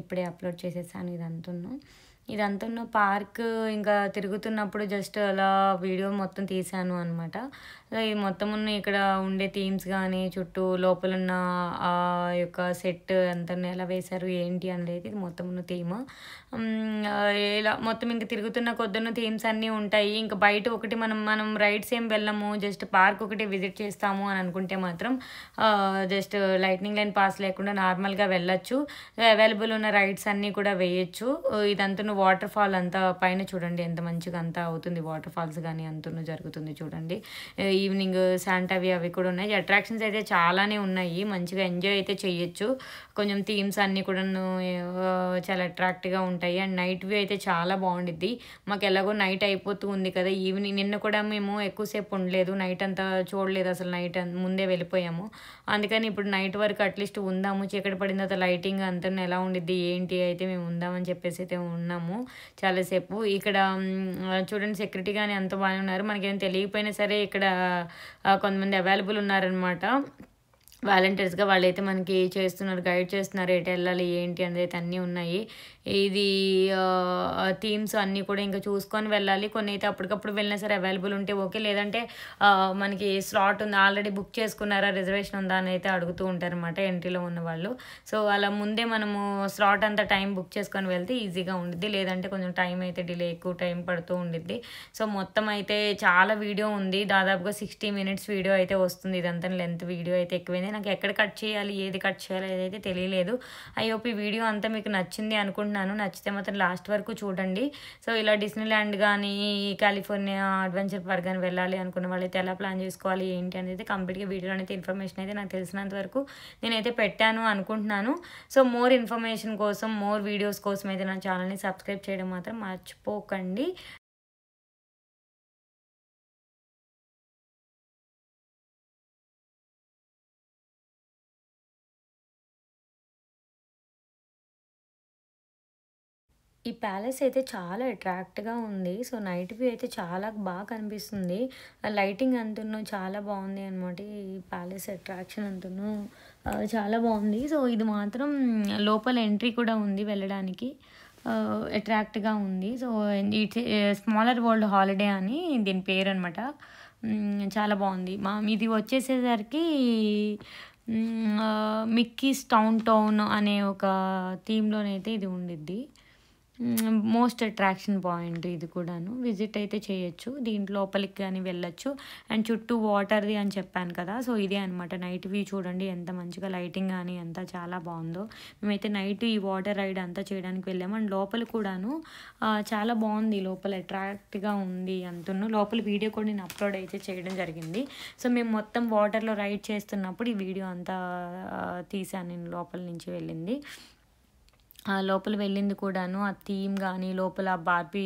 ఇప్పుడే అప్లోడ్ చేసేసాను. ఇదంతా పార్క్ ఇంకా తిరుగుతున్నప్పుడు జస్ట్ అలా వీడియో మొత్తం తీసాను అనమాట. ఈ మొత్తం ఇక్కడ ఉండే థీమ్స్ కానీ, చుట్టూ లోపల ఉన్న ఆ యొక్క సెట్ అంతా ఎలా వేశారు ఏంటి అనేది ఇది మొత్తం ఉన్న థీమ్. ఇలా మొత్తం ఇంక తిరుగుతున్న కొద్దిన్న థీమ్స్ అన్నీ ఉంటాయి. ఇంకా బయట ఒకటి మనం రైడ్స్ ఏం వెళ్ళము, జస్ట్ పార్క్ ఒకటి విజిట్ చేస్తాము అని అనుకుంటే మాత్రం జస్ట్ లైట్నింగ్ లైన్ పాస్ లేకుండా నార్మల్గా వెళ్ళొచ్చు. అవైలబుల్ ఉన్న రైడ్స్ అన్నీ కూడా వేయచ్చు. ఇదంతా వాటర్ ఫాల్ అంతా పైన చూడండి ఎంత మంచిగా అంతా అవుతుంది. వాటర్ ఫాల్స్ కానీ అంతా జరుగుతుంది చూడండి. ఈవినింగ్ శాంటావి అవి కూడా ఉన్నాయి. అట్రాక్షన్స్ అయితే చాలానే ఉన్నాయి. మంచిగా ఎంజాయ్ అయితే చేయొచ్చు. కొంచెం థీమ్స్ అన్నీ కూడా చాలా అట్రాక్ట్గా ఉంటాయి. అండ్ నైట్ వ్యూ అయితే చాలా బాగుండిద్ది. మాకు ఎలాగో నైట్ అయిపోతూ ఉంది కదా, ఈవినింగ్ నిన్న కూడా మేము ఎక్కువసేపు ఉండలేదు, నైట్ అంతా చూడలేదు అసలు. నైట్ ముందే వెళ్ళిపోయాము. అందుకని ఇప్పుడు నైట్ వరకు అట్లీస్ట్ ఉందాము. చీకటి పడిన తర్వాత లైటింగ్ అంతా ఎలా ఉండిద్ది ఏంటి అయితే మేము ఉందామని చెప్పేసి అయితే ఉన్నాము చాలాసేపు. ఇక్కడ చూడండి సెక్యూరిటీ కానీ అంత బాగానే ఉన్నారు. మనకేం తెలియకపోయినా సరే ఇక్కడ కొంతమంది అవైలబుల్ ఉన్నారనమాట. వాలంటీర్స్గా వాళ్ళైతే మనకి చేస్తున్నారు, గైడ్ చేస్తున్నారు, ఎటు వెళ్ళాలి ఏంటి అనేది అయితే అన్నీ ఉన్నాయి. ఇది థీమ్స్ అన్నీ కూడా ఇంకా చూసుకొని వెళ్ళాలి. కొన్ని అయితే అప్పటికప్పుడు వెళ్ళినా సరే అవైలబుల్ ఉంటే ఓకే, లేదంటే మనకి స్లాట్ ఉంది ఆల్రెడీ బుక్ చేసుకున్నారా, రిజర్వేషన్ ఉందా అని అయితే అడుగుతూ ఉంటారనమాట ఎంట్రీలో ఉన్న వాళ్ళు. సో అలా ముందే మనము స్లాట్ అంతా టైం బుక్ చేసుకొని వెళ్తే ఈజీగా ఉండిద్ది, లేదంటే కొంచెం టైం అయితే డిలే ఎక్కువ టైం పడుతూ ఉండిద్ది. సో మొత్తం అయితే చాలా వీడియో ఉంది, దాదాపుగా 60 minutes వీడియో అయితే వస్తుంది. ఇదంతా లెంత్ వీడియో అయితే ఎక్కువైనా నాకు ఎక్కడ కట్ చేయాలి, ఏది కట్ చేయాలి ఏదైతే తెలియలేదు. ఐ హోప్ ఈ వీడియో అంతా మీకు నచ్చింది అనుకుంటున్నాను. నచ్చితే మాత్రం లాస్ట్ వరకు చూడండి. సో ఇలా డిస్నీల్యాండ్ కానీ, కాలిఫోర్నియా అడ్వెంచర్ పార్క్ కానీ వెళ్ళాలి అనుకున్న వాళ్ళైతే ఎలా ప్లాన్ చేసుకోవాలి ఏంటి అనేది కంప్లీట్గా వీడియోలో అయితే ఇన్ఫర్మేషన్ అయితే నాకు తెలిసినంత వరకు నేనైతే పెట్టాను అనుకుంటున్నాను. సో మోర్ ఇన్ఫర్మేషన్ కోసం, మోర్ వీడియోస్ కోసం అయితే నా ఛానల్ని సబ్స్క్రైబ్ చేయడం మాత్రం మర్చిపోకండి. ఈ ప్యాలెస్ అయితే చాలా అట్రాక్ట్‌గా ఉంది. సో, నైట్ వ్యూ అయితే చాలా బాగా కనిపిస్తుంది. లైటింగ్ అంతును చాలా బాగుంది అనమాట. ఈ ప్యాలెస్ అట్రాక్షన్ అంతును చాలా బాగుంది. సో, ఇది మాత్రం లోపల ఎంట్రీ కూడా ఉంది వెళ్ళడానికి. అట్రాక్ట్‌గా ఉంది. So, it's smaller world holiday అని దీని పేరనమాట. చాలా బాగుంది. ఇది వచ్చేసేసరికి మిక్కీస్ టౌన్ అనే ఒక థీమ్‌లోనైతే ఇది ఉండిద్ది. మోస్ట్ అట్రాక్షన్ పాయింట్ ఇది కూడాను. విజిట్ అయితే చేయొచ్చు. దీంట్లో లోపలికి కానీ వెళ్ళొచ్చు. అండ్ చుట్టూ వాటర్‌ది అని చెప్పాను కదా! సో, ఇదే అనమాట. నైట్ వ్యూ చూడండి ఎంత మంచిగా లైటింగ్ గానీ అంతా చాలా బాగుందో. మేమైతే నైట్ ఈ వాటర్ రైడ్ అంతా చేయడానికి వెళ్ళాము. అండ్ లోపల కూడాను చాలా బాగుంది. లోపల అట్రాక్ట్‌గా ఉంది అంతును. లోపల వీడియో కూడా నేను అప్లోడ్ అయితే చేయడం జరిగింది. సో, మేము మొత్తం వాటర్‌లో రైడ్ చేస్తున్నప్పుడు ఈ వీడియో అంతా తీశాను నేను లోపల నుంచి వెళ్ళింది. లోపల వెళ్ళింది కూడాను. ఆ థీమ్ గానీ, లోపల బార్బీ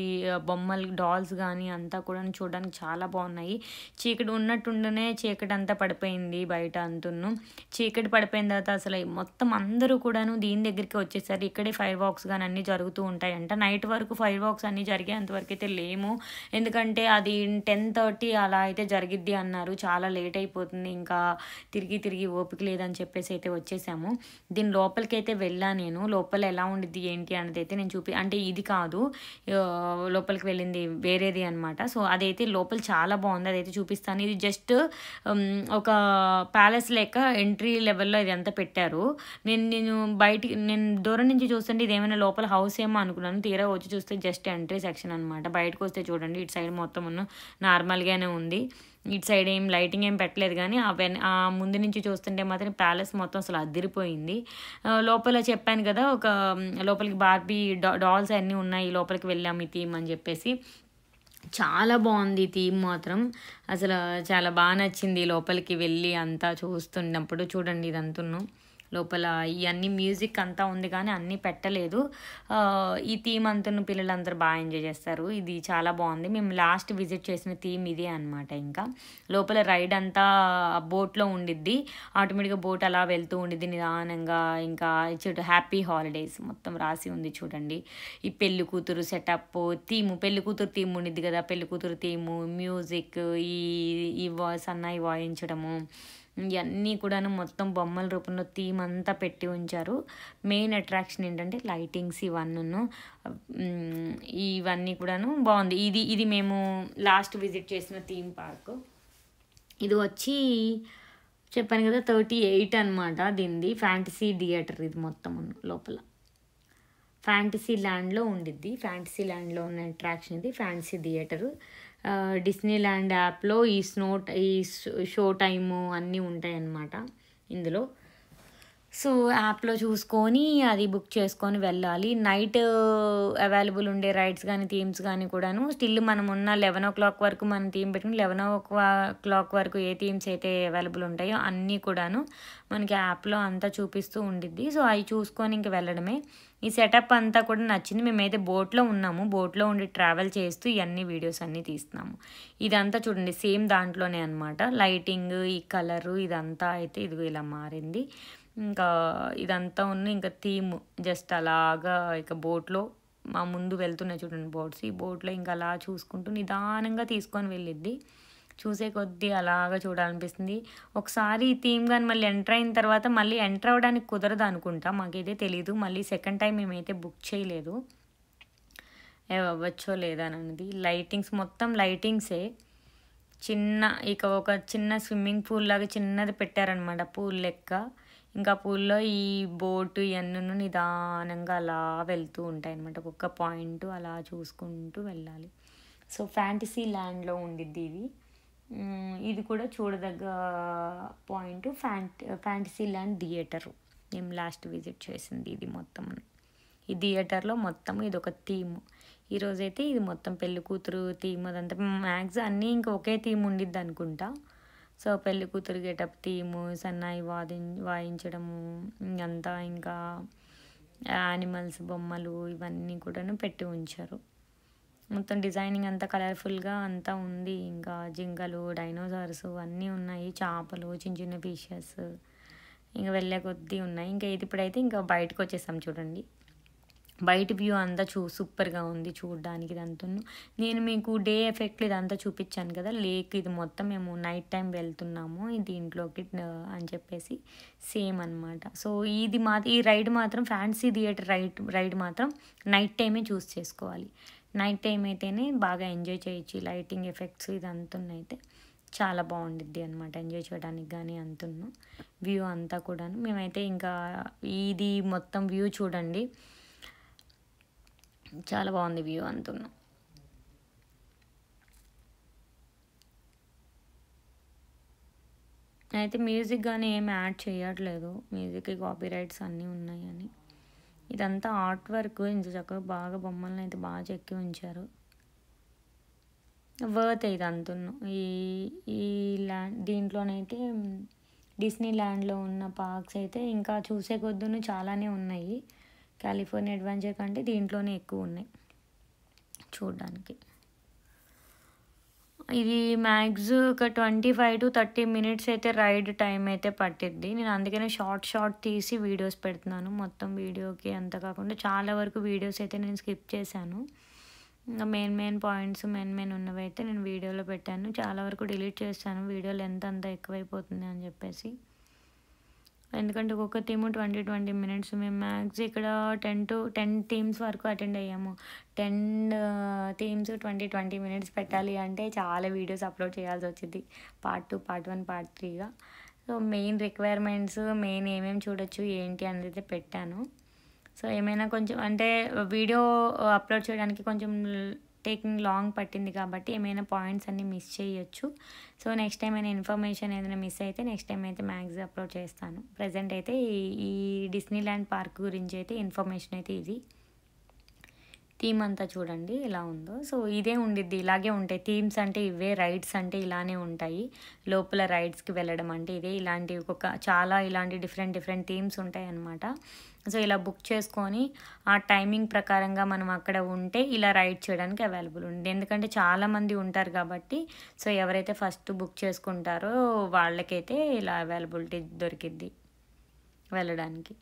బొమ్మలు, డాల్స్ గానీ అంతా కూడాను చూడడానికి చాలా బాగున్నాయి. చీకటి ఉన్నట్టుండనే చీకటంతా పడిపోయింది బయట అంతును. చీకటి పడిపోయిన తర్వాత అసలు మొత్తం అందరూ కూడాను దీని దగ్గరికి వచ్చేసారు. ఇక్కడే ఫైర్ వాక్స్ గానీ అన్నీ జరుగుతూ ఉంటాయంట. నైట్ వరకు ఫైర్ వాక్స్ అన్నీ జరిగేంత వరకు అయితే లేము. ఎందుకంటే అది 10:30 అలా అయితే జరిగిద్ది అన్నారు. చాలా లేట్ అయిపోతుంది. ఇంకా తిరిగి ఓపిక లేదని చెప్పేసి అయితే వచ్చేసాము. దీని లోపలికైతే వెళ్ళా నేను. లోపల ఎలా ఉండిద్ది ఏంటి అనేది అయితే నేను అంటే ఇది కాదు, లోపలికి వెళ్ళింది వేరేది అనమాట. సో అదైతే లోపల చాలా బాగుంది. అదైతే చూపిస్తాను. ఇది జస్ట్ ఒక ప్యాలెస్ లెక్క ఎంట్రీ లెవెల్లో ఇది అంతా పెట్టారు. నేను దూరం నుంచి చూస్తుంటే ఇది ఏమైనా లోపల హౌస్ ఏమో అనుకున్నాను. తీరా వచ్చి చూస్తే జస్ట్ ఎంట్రీ సెక్షన్ అనమాట. బయటకు వస్తే చూడండి ఇటు సైడ్ మొత్తం నార్మల్గానే ఉంది. ఇటు సైడ్ ఏం లైటింగ్ ఏం పెట్టలేదు కానీ ఆ ముందు నుంచి చూస్తుంటే మాత్రం ప్యాలెస్ మొత్తం అసలు అదిరిపోయింది. లోపల చెప్పాను కదా లోపలికి బార్బీ డాల్స్ అన్నీ ఉన్నాయి. లోపలికి వెళ్ళాము ఈ థీమ్ అని చెప్పేసి. చాలా బాగుంది థీమ్ మాత్రం. అసలు చాలా బాగా నచ్చింది లోపలికి వెళ్ళి అంతా చూస్తున్నప్పుడు. చూడండి ఇదంతును లోపల ఇవన్నీ మ్యూజిక్ అంతా ఉంది కానీ అన్నీ పెట్టలేదు. ఈ థీమ్ అంతా పిల్లలందరూ బాగా ఎంజాయ్ చేస్తారు. ఇది చాలా బాగుంది. మేము లాస్ట్ విజిట్ చేసిన థీమ్ ఇదే అనమాట. ఇంకా లోపల రైడ్ అంతా బోట్లో ఉండిద్ది. ఆటోమేటిక్గా బోట్ అలా వెళ్తూ ఉండిద్ది నిదానంగా. ఇంకా ఇచ్చేటు హ్యాపీ హాలిడేస్ మొత్తం రాసి ఉంది చూడండి. ఈ పెళ్లి కూతురు సెటప్ థీము, పెళ్లి కూతురు థీమ్ ఉండిద్ది కదా, పెళ్లి కూతురు థీము, మ్యూజిక్, ఈ సన్నాయి వాయించడము, ఇవన్నీ కూడాను మొత్తం బొమ్మల రూపంలో థీమ్ అంతా పెట్టి ఉంచారు. మెయిన్ అట్రాక్షన్ ఏంటంటే లైటింగ్స్ ఇవన్నీ కూడాను బాగుంది. ఇది మేము లాస్ట్ విజిట్ చేసిన థీమ్ పార్క్. ఇది వచ్చి చెప్పాను కదా 38 అనమాట. దీనిది ఫ్యాంటసీ థియేటర్. ఇది మొత్తం లోపల ఫ్యాంటసీ ల్యాండ్లో ఉండిద్ది. ఫ్యాంటసీ ల్యాండ్లో ఉన్న అట్రాక్షన్ ఇది ఫ్యాంటసీ థియేటరు. డిస్నీల్యాండ్ యాప్లో ఈ షో టైము అన్నీ ఉంటాయన్నమాట ఇందులో. సో యాప్లో చూసుకొని అది బుక్ చేసుకొని వెళ్ళాలి. నైట్ అవైలబుల్ ఉండే రైడ్స్ కానీ థీమ్స్ కానీ కూడాను స్టిల్ మనం ఉన్న 11 o'clock వరకు మనం థీమ్ పెట్టుకుని 11 o'clock వరకు ఏ థీమ్స్ అయితే అవైలబుల్ ఉంటాయో అన్నీ కూడాను మనకి యాప్లో అంతా చూపిస్తూ ఉండిద్ది. సో అవి చూసుకొని ఇంక వెళ్ళడమే. ఈ సెటప్ అంతా కూడా నచ్చింది. మేమైతే బోట్లో ఉన్నాము. బోట్లో ఉండి ట్రావెల్ చేస్తూ ఇవన్నీ వీడియోస్ అన్నీ తీస్తున్నాము. ఇదంతా చూడండి సేమ్ దాంట్లోనే అనమాట. లైటింగ్, ఈ కలరు ఇదంతా అయితే ఇదిగో ఇలా మారింది. ఇంకా ఇదంతా ఇంకా థీమ్ జస్ట్ అలాగా ఇక బోట్లో మా ముందు వెళ్తున్నాయి చూడండి బోట్స్. ఈ బోట్లో ఇంకా అలా చూసుకుంటూ నిదానంగా తీసుకొని వెళ్ళిద్ది. చూసే కొద్దీ అలాగా చూడాలనిపిస్తుంది. ఒకసారి ఈ థీమ్ కానీ మళ్ళీ ఎంటర్ అయిన తర్వాత మళ్ళీ ఎంటర్ అవ్వడానికి కుదరదు అనుకుంటా, మాకైతే తెలీదు. మళ్ళీ సెకండ్ టైం మేమైతే బుక్ చేయలేదు, అవ్వచ్చో లేదా అనేది. లైటింగ్స్ మొత్తం లైటింగ్సే. ఒక చిన్న స్విమ్మింగ్ పూల్ లాగా చిన్నది పెట్టారనమాట, పూల్ లెక్క. ఇంకా పూల్లో ఈ బోటు ఇవన్నీ నిదానంగా అలా వెళ్తూ ఉంటాయి అనమాట. ఒక్కొక్క పాయింట్ అలా చూసుకుంటూ వెళ్ళాలి. సో ఫ్యాంటసీ ల్యాండ్లో ఉండిద్ది ఇది. ఇది కూడా చూడదగ్గ పాయింట్ ఫ్యాంటసీ ల్యాండ్ థియేటరు. మేము లాస్ట్ విజిట్ చేసింది ఇది మొత్తం. ఈ థియేటర్లో మొత్తం ఇదొక థీమ్. ఈరోజైతే ఇది మొత్తం పెళ్లి కూతురు థీమ్ అదంతా మ్యాక్స్ అన్నీ ఇంకా ఒకే థీమ్ ఉండిద్ది అనుకుంటా. సో పెళ్లి కూతురు గెటప్ థీము, సన్నాయి వాయించడము, ఇంకంతా ఇంకా యానిమల్స్ బొమ్మలు ఇవన్నీ కూడాను పెట్టి ఉంచారు. మొత్తం డిజైనింగ్ అంతా కలర్ఫుల్గా అంతా ఉంది. ఇంకా జింకలు, డైనోసార్స్ అన్నీ ఉన్నాయి, చేపలు, చిన్న చిన్న ఫిషెస్ ఇంకా వెళ్ళే కొద్దీ ఉన్నాయి. ఇంకా ఇది ఇప్పుడైతే ఇంకా బయటకు వచ్చేసాం చూడండి. బయట వ్యూ అంతా సూపర్గా ఉంది చూడడానికి. ఇదంతా నేను మీకు డే ఎఫెక్ట్లు ఇదంతా చూపించాను కదా, లేక్ ఇది మొత్తం మేము నైట్ టైం వెళ్తున్నాము దీంట్లోకి అని చెప్పేసి సేమ్ అనమాట. సో ఇది ఈ రైడ్ మాత్రం ఫ్యాన్సీ థియేటర్ రైడ్ మాత్రం నైట్ టైమే చూస్ చేసుకోవాలి. నైట్ టైం అయితేనే బాగా ఎంజాయ్ చేయొచ్చు. లైటింగ్ ఎఫెక్ట్స్ ఇదంతా అయితే చాలా బాగుండిద్ది అనమాట ఎంజాయ్ చేయడానికి. కానీ అంటున్నాం వ్యూ అంతా కూడాను. మేమైతే ఇంకా ఇది మొత్తం వ్యూ చూడండి, చాలా బాగుంది వ్యూ అంటున్నాం. అయితే మ్యూజిక్ కానీ ఏమి యాడ్ చేయట్లేదు, మ్యూజిక్కి కాపీ రైట్స్ అన్నీ ఉన్నాయని. ఇదంతా ఆర్ట్ వర్క్, ఇంత చక్కగా బాగా బొమ్మలను అయితే బాగా చెక్కి ఉంచారు. వర్త్ ఇది అంటున్నాం. ఈ దీంట్లోనైతే డిస్నీ ల్యాండ్లో ఉన్న పార్క్స్ అయితే ఇంకా చూసే కొద్దును చాలానే ఉన్నాయి. కాలిఫోర్నియా అడ్వెంచర్ కంటే దీంట్లోనే ఎక్కువ ఉన్నాయి చూడడానికి. ఇది మ్యాక్స్ ఒక 25 to 30 minutes అయితే రైడ్ టైం అయితే పట్టిద్ది. నేను అందుకనే షార్ట్ తీసి వీడియోస్ పెడుతున్నాను. మొత్తం వీడియోకి అంత కాకుండా చాలా వరకు వీడియోస్ అయితే నేను స్కిప్ చేశాను. ఇంకా మెయిన్ పాయింట్స్ మెయిన్ ఉన్నవి అయితే నేను వీడియోలో పెట్టాను. చాలా వరకు డిలీట్ చేస్తాను, వీడియో లెంత్ అంతా ఎక్కువైపోతుంది అని చెప్పేసి. ఎందుకంటే ఒక్కొక్క థీము 20 minutes. మేము మ్యాక్స్ ఇక్కడ 10 థీమ్స్ వరకు అటెండ్ అయ్యాము. 10 థీమ్స్ 20 minutes పెట్టాలి అంటే చాలా వీడియోస్ అప్లోడ్ చేయాల్సి వచ్చింది, పార్ట్ 2, పార్ట్ 1, పార్ట్ 3గా. సో మెయిన్ రిక్వైర్మెంట్స్ ఏమేమి చూడొచ్చు ఏంటి అనేది అయితే పెట్టాను. సో ఏమైనా కొంచెం అంటే వీడియో అప్లోడ్ చేయడానికి కొంచెం టేకింగ్ లాంగ్ పట్టింది కాబట్టి ఏమైనా పాయింట్స్ అన్నీ మిస్ చేయొచ్చు. సో నెక్స్ట్ టైం అయినా ఇన్ఫర్మేషన్ ఏదైనా మిస్ అయితే నెక్స్ట్ టైం అయితే మ్యాక్స్ అప్లోడ్ చేస్తాను. ప్రజెంట్ అయితే ఈ డిస్నీ ల్యాండ్ పార్క్ గురించి అయితే ఇన్ఫర్మేషన్ అయితే ఇది. థీమ్ అంతా చూడండి ఎలా ఉందో. సో ఇదే ఉండిద్ది, ఇలాగే ఉంటాయి థీమ్స్ అంటే ఇవే, రైడ్స్ అంటే ఇలానే ఉంటాయి. లోపల రైడ్స్కి వెళ్ళడం అంటే ఇదే. ఇలాంటి చాలా ఇలాంటి డిఫరెంట్ థీమ్స్ ఉంటాయి అన్నమాట. సో ఇలా బుక్ చేసుకొని ఆ టైమింగ్ ప్రకారంగా మనం అక్కడ ఉంటే ఇలా రైడ్ చేయడానికి అవైలబుల్ ఉంది. ఎందుకంటే చాలామంది ఉంటారు కాబట్టి సో ఎవరైతే ఫస్ట్ బుక్ చేసుకుంటారో వాళ్ళకైతే ఇలా అవైలబిలిటీ దొరికిద్ది వెళ్ళడానికి.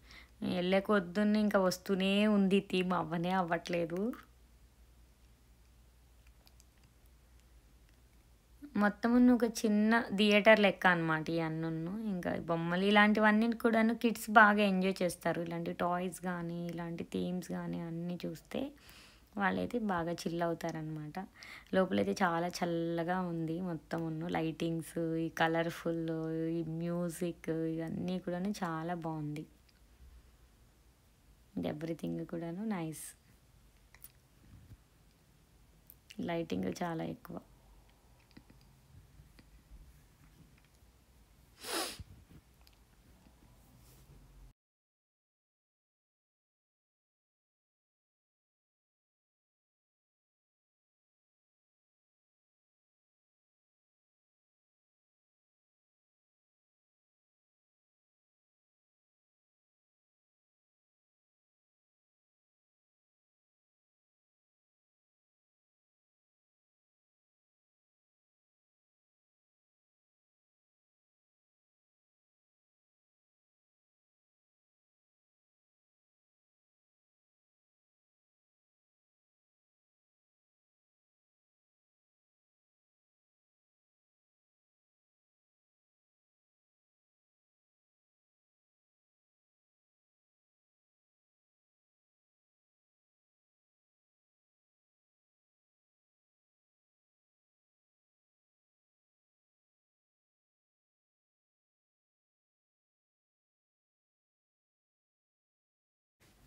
వెళ్ళే కొద్దున్న ఇంకా వస్తూనే ఉంది థీమ్, అవ్వట్లేదు. మొత్తము ఒక చిన్న థియేటర్ లెక్క అనమాట ఈ అన్నును. ఇంకా బొమ్మలు ఇలాంటివన్నీ కూడాను కిడ్స్ బాగా ఎంజాయ్ చేస్తారు. ఇలాంటి టాయ్స్ కానీ ఇలాంటి థీమ్స్ కానీ అన్నీ చూస్తే వాళ్ళైతే బాగా చిల్ అవుతారనమాట. లోపలైతే చాలా చల్లగా ఉంది మొత్తమును. లైటింగ్స్, ఈ కలర్ఫుల్, ఈ మ్యూజిక్ ఇవన్నీ కూడాను చాలా బాగుంది. ఎవ్రీథింగ్ కూడాను నైస్. లైటింగ్ చాలా ఎక్కువ.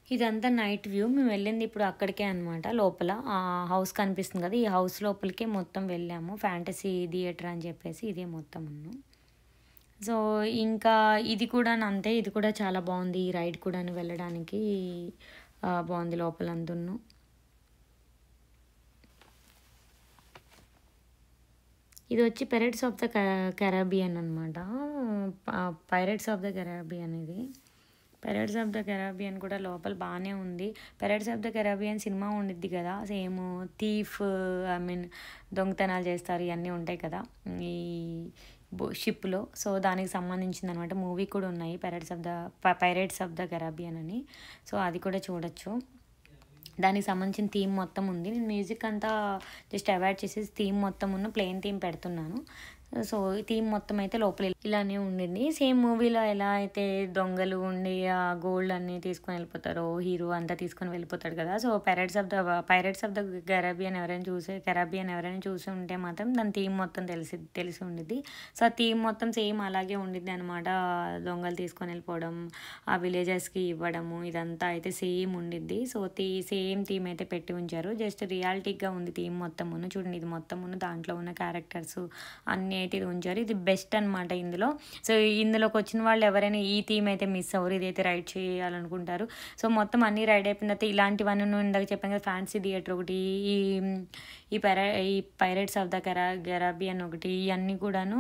ఇదంతా నైట్ వ్యూ. మేము వెళ్ళింది ఇప్పుడు అక్కడికే అనమాట. లోపల హౌస్ కనిపిస్తుంది కదా! ఈ హౌస్ లోపలికే మొత్తం వెళ్ళాము. ఫ్యాంటసీ థియేటర్ అని చెప్పేసి ఇదే మొత్తమును. సో, ఇంకా ఇది కూడాను అంతే. ఇది కూడా చాలా బావుంది. ఈ రైడ్ కూడాను వెళ్ళడానికి బావుంది లోపలందును. ఇదొచ్చి 'పైరేట్స్ ఆఫ్ ద కరేబియన్' అనమాట. ప 'పైరేట్స్ ఆఫ్ ద కరేబియన్' ఇది. 'పైరేట్స్ ఆఫ్ ద కరేబియన్' కూడా లోపల బానే ఉంది. 'Pirates of the Caribbean' cinema ఉండిద్ది కదా! సేమ్ థీఫ్ ఐ మీన్ దొంగతనాలు చేస్తారు ఇయన్నీ ఉంటాయి కదా! ఈ షిప్‌లో. సో, దానికి సంబంధించిందనమాట. మూవీ కూడా ఉన్నాయి 'పైరేట్స్ ఆఫ్ ద కరేబియన్' అని. సో, అది కూడా చూడొచ్చు. దానికి సంబంధించిన థీమ్ మొత్తం ఉంది. నేను మ్యూజిక్ అంతా జస్ట్ అవాయిడ్ చేసేసి థీమ్ మొత్తమును ప్లెయిన్ థీమ్ పెడుతున్నాను. సో, ఈ థీమ్ మొత్తం అయితే లోపల ఇలానే ఉండింది. సేమ్ మూవీలో ఎలా అయితే దొంగలు ఉండి ఆ గోల్డ్ అన్నీ తీసుకొని వెళ్ళిపోతారో, హీరో అంతా తీసుకొని వెళ్ళిపోతాడు కదా! So, 'pirates of the Caribbean' ఎవరైనా చూసి ఉంటే మాత్రం దాని థీమ్ మొత్తం తెలిసి ఉండిద్ది. సో, ఆ థీమ్ మొత్తం సేమ్ అలాగే ఉండిద్ది అనమాట. దొంగలు తీసుకొని వెళ్ళిపోవడం, ఆ విలేజెస్‌కి ఇవ్వడము ఇదంతా అయితే సేమ్ ఉండిద్ది. సో, సేమ్ థీమ్ అయితే పెట్టి ఉంచారు. జస్ట్ రియాలిటిక్‌గా ఉంది థీమ్ మొత్తమును. చూడండి ఇది మొత్తమును దాంట్లో ఉన్న క్యారెక్టర్స్ అన్నీ అయితే ఇది ఉంచారు. ఇది బెస్ట్ అనమాట ఇందులో. సో, ఇందులోకి వచ్చిన వాళ్ళు ఎవరైనా ఈ థీమ్ అయితే మిస్ అవ్వరు. ఇదైతే రైడ్ చేయాలనుకుంటారు. సో, మొత్తం అన్నీ రైడ్ అయిపోయిన తర్వాత ఇలాంటివన్నీ ఇందాక చెప్పాను కదా! ఫ్యాన్సీ థియేటర్ ఒకటి, ఈ ఈ పైరా ఈ 'పైరేట్స్ ఆఫ్ ద కరేబియన్' ఒకటి, ఇయన్నీ కూడాను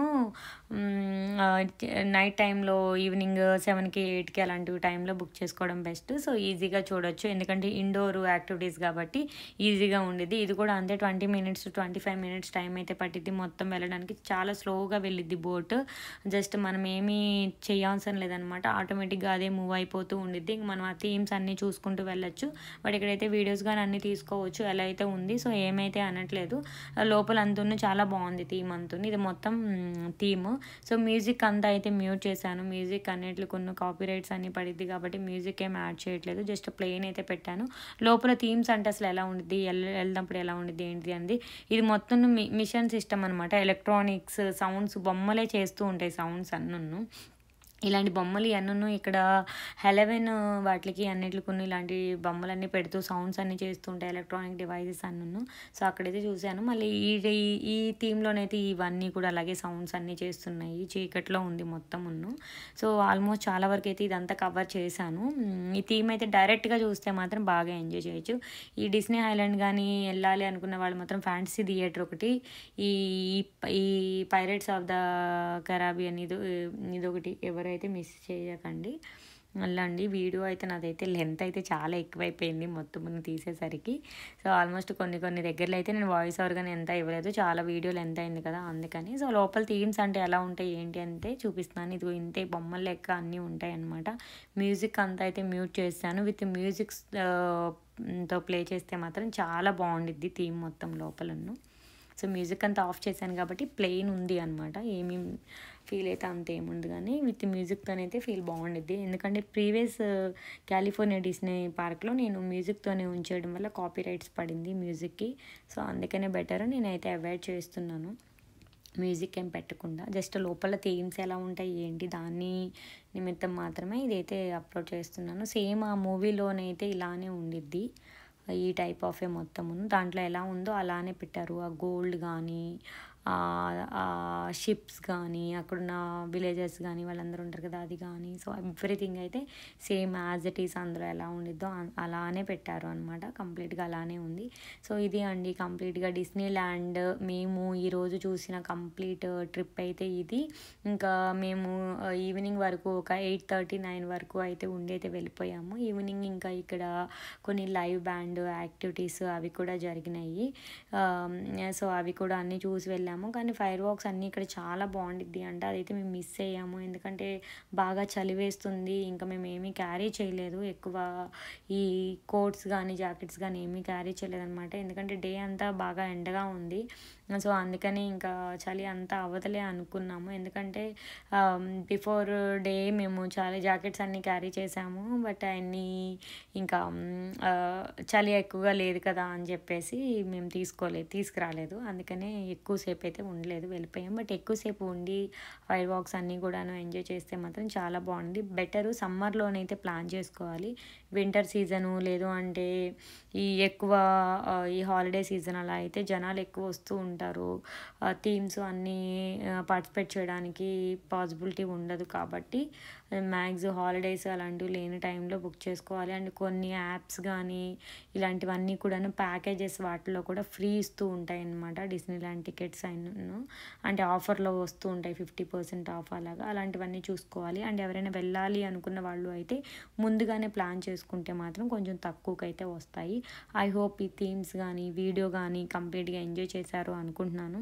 నైట్ టైంలో ఈవినింగ్ 7కి 8కి అలాంటి టైంలో బుక్ చేసుకోవడం బెస్ట్. సో, ఈజీగా చూడొచ్చు. ఎందుకంటే ఇండోర్ యాక్టివిటీస్ కాబట్టి ఈజీగా ఉండిద్ది. ఇది కూడా అంతే 20 మినిట్స్, 25 మినిట్స్ టైం అయితే పట్టిద్ది మొత్తం వెళ్ళడానికి. చాలా స్లోగా వెళ్ళిద్ది బోట్. జస్ట్ మనం ఏమీ చేయాల్సిన లేదనమాట. ఆటోమేటిక్‌గా అదే మూవ్ అయిపోతూ ఉండిద్ది. ఇంక మనం ఆ థీమ్స్ అన్నీ చూసుకుంటూ వెళ్ళొచ్చు. బట్ ఇక్కడైతే వీడియోస్ గాని అన్నీ తీసుకోవచ్చు. ఎలా అయితే ఉంది. సో, ఏమైతే అనట్లేదు. లోపల అంతును చాలా బావుంది థీమ్ అంతును. ఇది మొత్తం థీమ్. సో, మ్యూజిక్ అంతా అయితే మ్యూట్ చేశాను. మ్యూజిక్ అన్నిట్లి కొన్ని కాపీరైట్స్ అన్నీ పడిద్ది కాబట్టి మ్యూజిక్ ఏం యాడ్ చేయట్లేదు. జస్ట్ ప్లెయిన్ అయితే పెట్టాను. లోపల థీమ్స్ అంటే అసలు ఎలా ఉండిద్ది, వెళ్ళినప్పుడు ఎలా ఉండిద్ది ఏంటిది అనేది. ఇది మొత్తం మిషన్ సిస్టమ్ అనమాట. ఎలక్ట్రానిక్స్ సౌండ్స్ బొమ్మలే చేస్తూ ఉంటాయి సౌండ్స్ అన్నును. ఇలాంటి బొమ్మలు ఇయన్నీను ఇక్కడ హెలెవెన్ వాటిలకి అన్నిట్లికును ఇలాంటి బొమ్మలన్నీ పెడుతూ సౌండ్స్ అన్నీ చేస్తూ ఉంటాయి. Electronic devices అన్నును. సో, అక్కడైతే చూశాను. మళ్ళీ ఈ థీమ్‌లోనైతే ఇవన్నీ కూడా అలాగే సౌండ్స్ అన్నీ చేస్తున్నాయి. చీకట్లో ఉంది మొత్తమును. సో, ఆల్మోస్ట్ చాలా వరకైతే ఇదంతా కవర్ చేశాను. ఈ థీమ్ అయితే డైరెక్ట్‌గా చూస్తే మాత్రం బాగా ఎంజాయ్ చేయొచ్చు. ఈ డిస్నీ ఐలాండ్ గానీ వెళ్ళాలి అనుకున్న వాళ్ళు మాత్రం ఫ్యాంటసీ థియేటర్ ఒకటి, ఈ ఈ 'పైరేట్స్ ఆఫ్ ద కరేబియన్' ఇదొకటి ఎవరైతే మిస్ చేయకండి. వెళ్ళండి. వీడియో అయితే నాదైతే లెంత్ అయితే చాలా ఎక్కువైపోయింది మొత్తమును తీసేసరికి. సో, ఆల్మోస్ట్ కొన్ని దగ్గరలో అయితే నేను వాయిస్ ఓవర్ గాని ఎంత ఇవ్వలేదు. చాలా వీడియో లెంత్ అయింది కదా! అందుకని. సో, లోపల థీమ్స్ అంటే ఎలా ఉంటాయి ఏంటి అంటే చూపిస్తున్నాను. ఇదిగో ఇంతే బొమ్మల లెక్క అన్నీ ఉంటాయన్నమాట. మ్యూజిక్ అంతా అయితే మ్యూట్ చేశాను. విత్ మ్యూజిక్స్ తో ప్లే చేస్తే మాత్రం చాలా బావుండిద్ది థీమ్ మొత్తం లోపలను. సో, మ్యూజిక్ అంతా ఆఫ్ చేశాను కాబట్టి ప్లెయిన్ ఉంది అనమాట. ఏమీ ఫీల్ అయితే అంత ఏముండదు కానీ విత్ మ్యూజిక్‌తోనైతే ఫీల్ బావుండిద్ది. ఎందుకంటే ప్రీవియస్ కాలిఫోర్నియా డిస్నీ పార్క్‌లో నేను మ్యూజిక్‌తోనే ఉంచేయడం వల్ల కాపీరైట్స్ పడింది మ్యూజిక్‌కి. సో, అందుకనే బెటర్ నేనైతే అవాయిడ్ చేస్తున్నాను. మ్యూజిక్ ఏం పెట్టకుండా జస్ట్ లోపల థీమ్స్ ఎలా ఉంటాయి ఏంటి దాన్ని నిమిత్తం మాత్రమే ఇదైతే అప్లోడ్ చేస్తున్నాను. సేమ్ ఆ మూవీలోనైతే ఇలానే ఉండిద్ది. ఈ టైప్ ఆఫే మొత్తమును. దాంట్లో ఎలా ఉందో అలానే పెట్టారు. ఆ గోల్డ్ గానీ, షిప్స్ కానీ, అక్కడున్న విలేజెస్ కానీ వాళ్ళందరూ ఉంటారు కదా! అది కానీ. సో, ఎవ్రీథింగ్ అయితే సేమ్ యాజ్ ఇట్ ఈస్ అందులో ఎలా ఉండిద్దో అలానే పెట్టారు అనమాట. కంప్లీట్‌గా అలానే ఉంది. సో, ఇది అండి కంప్లీట్‌గా డిస్నీ ల్యాండ్ మేము ఈరోజు చూసిన కంప్లీట్ ట్రిప్ అయితే ఇది. ఇంకా మేము ఈవినింగ్ వరకు ఒక 8:30, 9 వరకు అయితే ఉండి అయితే వెళ్ళిపోయాము. ఈవినింగ్ ఇంకా ఇక్కడ కొన్ని లైవ్ బ్యాండ్ యాక్టివిటీస్ అవి కూడా జరిగినాయి. సో, అవి కూడా అన్నీ చూసి వెళ్ళాము. కానీ ఫైర్ వర్క్స్ అన్నీ ఇక్కడ చాలా బావుండిద్ది అంట. అదైతే మేము మిస్ అయ్యాము. ఎందుకంటే బాగా చలి వేస్తుంది. ఇంకా మేము ఏమీ క్యారీ చేయలేదు. ఎక్కువ ఈ కోట్స్ కానీ, జాకెట్స్ కానీ ఏమీ క్యారీ చేయలేదనమాట. ఎందుకంటే డే అంతా బాగా ఎండగా ఉంది. సో, అందుకని ఇంకా చలి అంతా అవ్వదులే అనుకున్నాము. ఎందుకంటే బిఫోర్ డే మేము చాలా జాకెట్స్ అన్నీ క్యారీ చేసాము. బట్ అన్నీ ఇంకా చలి ఎక్కువగా లేదు కదా అని చెప్పేసి మేము తీసుకురాలేదు. అందుకనే ఎక్కువసేపు అయితే ఉండలేదు, వెళ్ళిపోయాం. బట్ ఎక్కువసేపు ఉండి ఫైర్ వాక్స్ అన్నీ కూడాను ఎంజాయ్ చేస్తే మాత్రం చాలా బాగుంది. బెటరు సమ్మర్లోనైతే ప్లాన్ చేసుకోవాలి. వింటర్ సీజను లేదు అంటే ఎక్కువ ఈ హాలిడే సీజన్ అలా అయితే జనాలు ఎక్కువ వస్తూ ఉంటారు. థీమ్స్ అన్నీ పార్టిసిపేట్ చేయడానికి పాసిబిలిటీ ఉండదు. కాబట్టి మ్యాక్స్ హాలిడేస్ అలాంటివి లేని టైంలో బుక్ చేసుకోవాలి. అండ్ కొన్ని యాప్స్ కానీ ఇలాంటివన్నీ కూడాను ప్యాకేజెస్ వాటిలో కూడా ఫ్రీ ఇస్తూ ఉంటాయి అన్నమాట. డిస్నీల్యాండ్ టికెట్స్ అయినను అంటే ఆఫర్లో వస్తూ ఉంటాయి, 50% ఆఫ్ అలాగా. అలాంటివన్నీ చూసుకోవాలి. అండ్ ఎవరైనా వెళ్ళాలి అనుకున్న వాళ్ళు అయితే ముందుగానే ప్లాన్ చేసుకుంటే మాత్రం కొంచెం తక్కువకైతే వస్తాయి. ఐ హోప్ ఈ థీమ్స్ కానీ వీడియో కానీ కంప్లీట్గా ఎంజాయ్ చేశారు అనుకుంటున్నాను.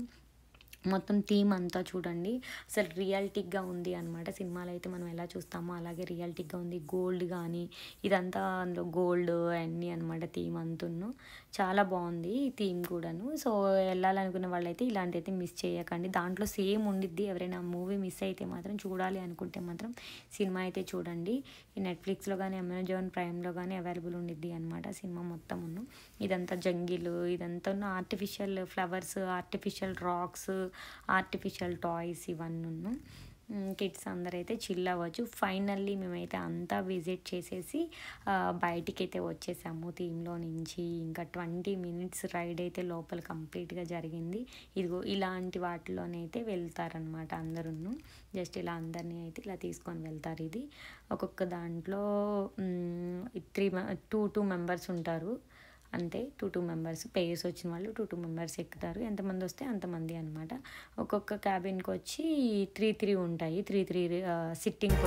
మొత్తం థీమ్ అంతా చూడండి, అసలు రియాలిటిక్గా ఉంది అనమాట. సినిమాలో అయితే మనం ఎలా చూస్తామో అలాగే రియాలిటిక్గా ఉంది. గోల్డ్ కానీ ఇదంతా అందులో గోల్డ్ అన్నీ అనమాట థీమ్ అంతును. చాలా బాగుంది ఈ థీమ్ కూడాను. సో వెళ్ళాలనుకున్న వాళ్ళైతే ఇలాంటి అయితే మిస్ చేయకండి. దాంట్లో సేమ్ ఉండిద్ది. ఎవరైనా మూవీ మిస్ అయితే మాత్రం చూడాలి అనుకుంటే మాత్రం సినిమా అయితే చూడండి. ఈ నెట్ఫ్లిక్స్లో కానీ అమెజాన్ ప్రైమ్లో కానీ అవైలబుల్ ఉండిద్ది అనమాట సినిమా మొత్తమును. ఇదంతా జంగిల్, ఇదంతా artificial flowers, artificial rocks, artificial toys ఇవన్నీ. కిడ్స్ అందరైతే చిల్ అవ్వచ్చు. ఫైనల్లీ మేమైతే అంతా విజిట్ చేసేసి బయటికైతే వచ్చేసాము థీమ్లో నుంచి. ఇంకా 20 మినిట్స్ రైడ్ అయితే లోపల కంప్లీట్గా జరిగింది. ఇదిగో ఇలాంటి వాటిలోనైతే వెళ్తారనమాట అందరూ. జస్ట్ ఇలా అందరినీ అయితే ఇలా తీసుకొని వెళ్తారు. ఇది ఒక్కొక్క దాంట్లో 2 మెంబర్స్ ఉంటారు అంతే. 2 మెంబర్స్ పేర్స్ వచ్చిన వాళ్ళు 2 మెంబర్స్ ఎక్కుతారు. ఎంతమంది వస్తే అంతమంది అనమాట. ఒక్కొక్క క్యాబిన్కి వచ్చి 3 ఉంటాయి. 3 సిట్టింగ్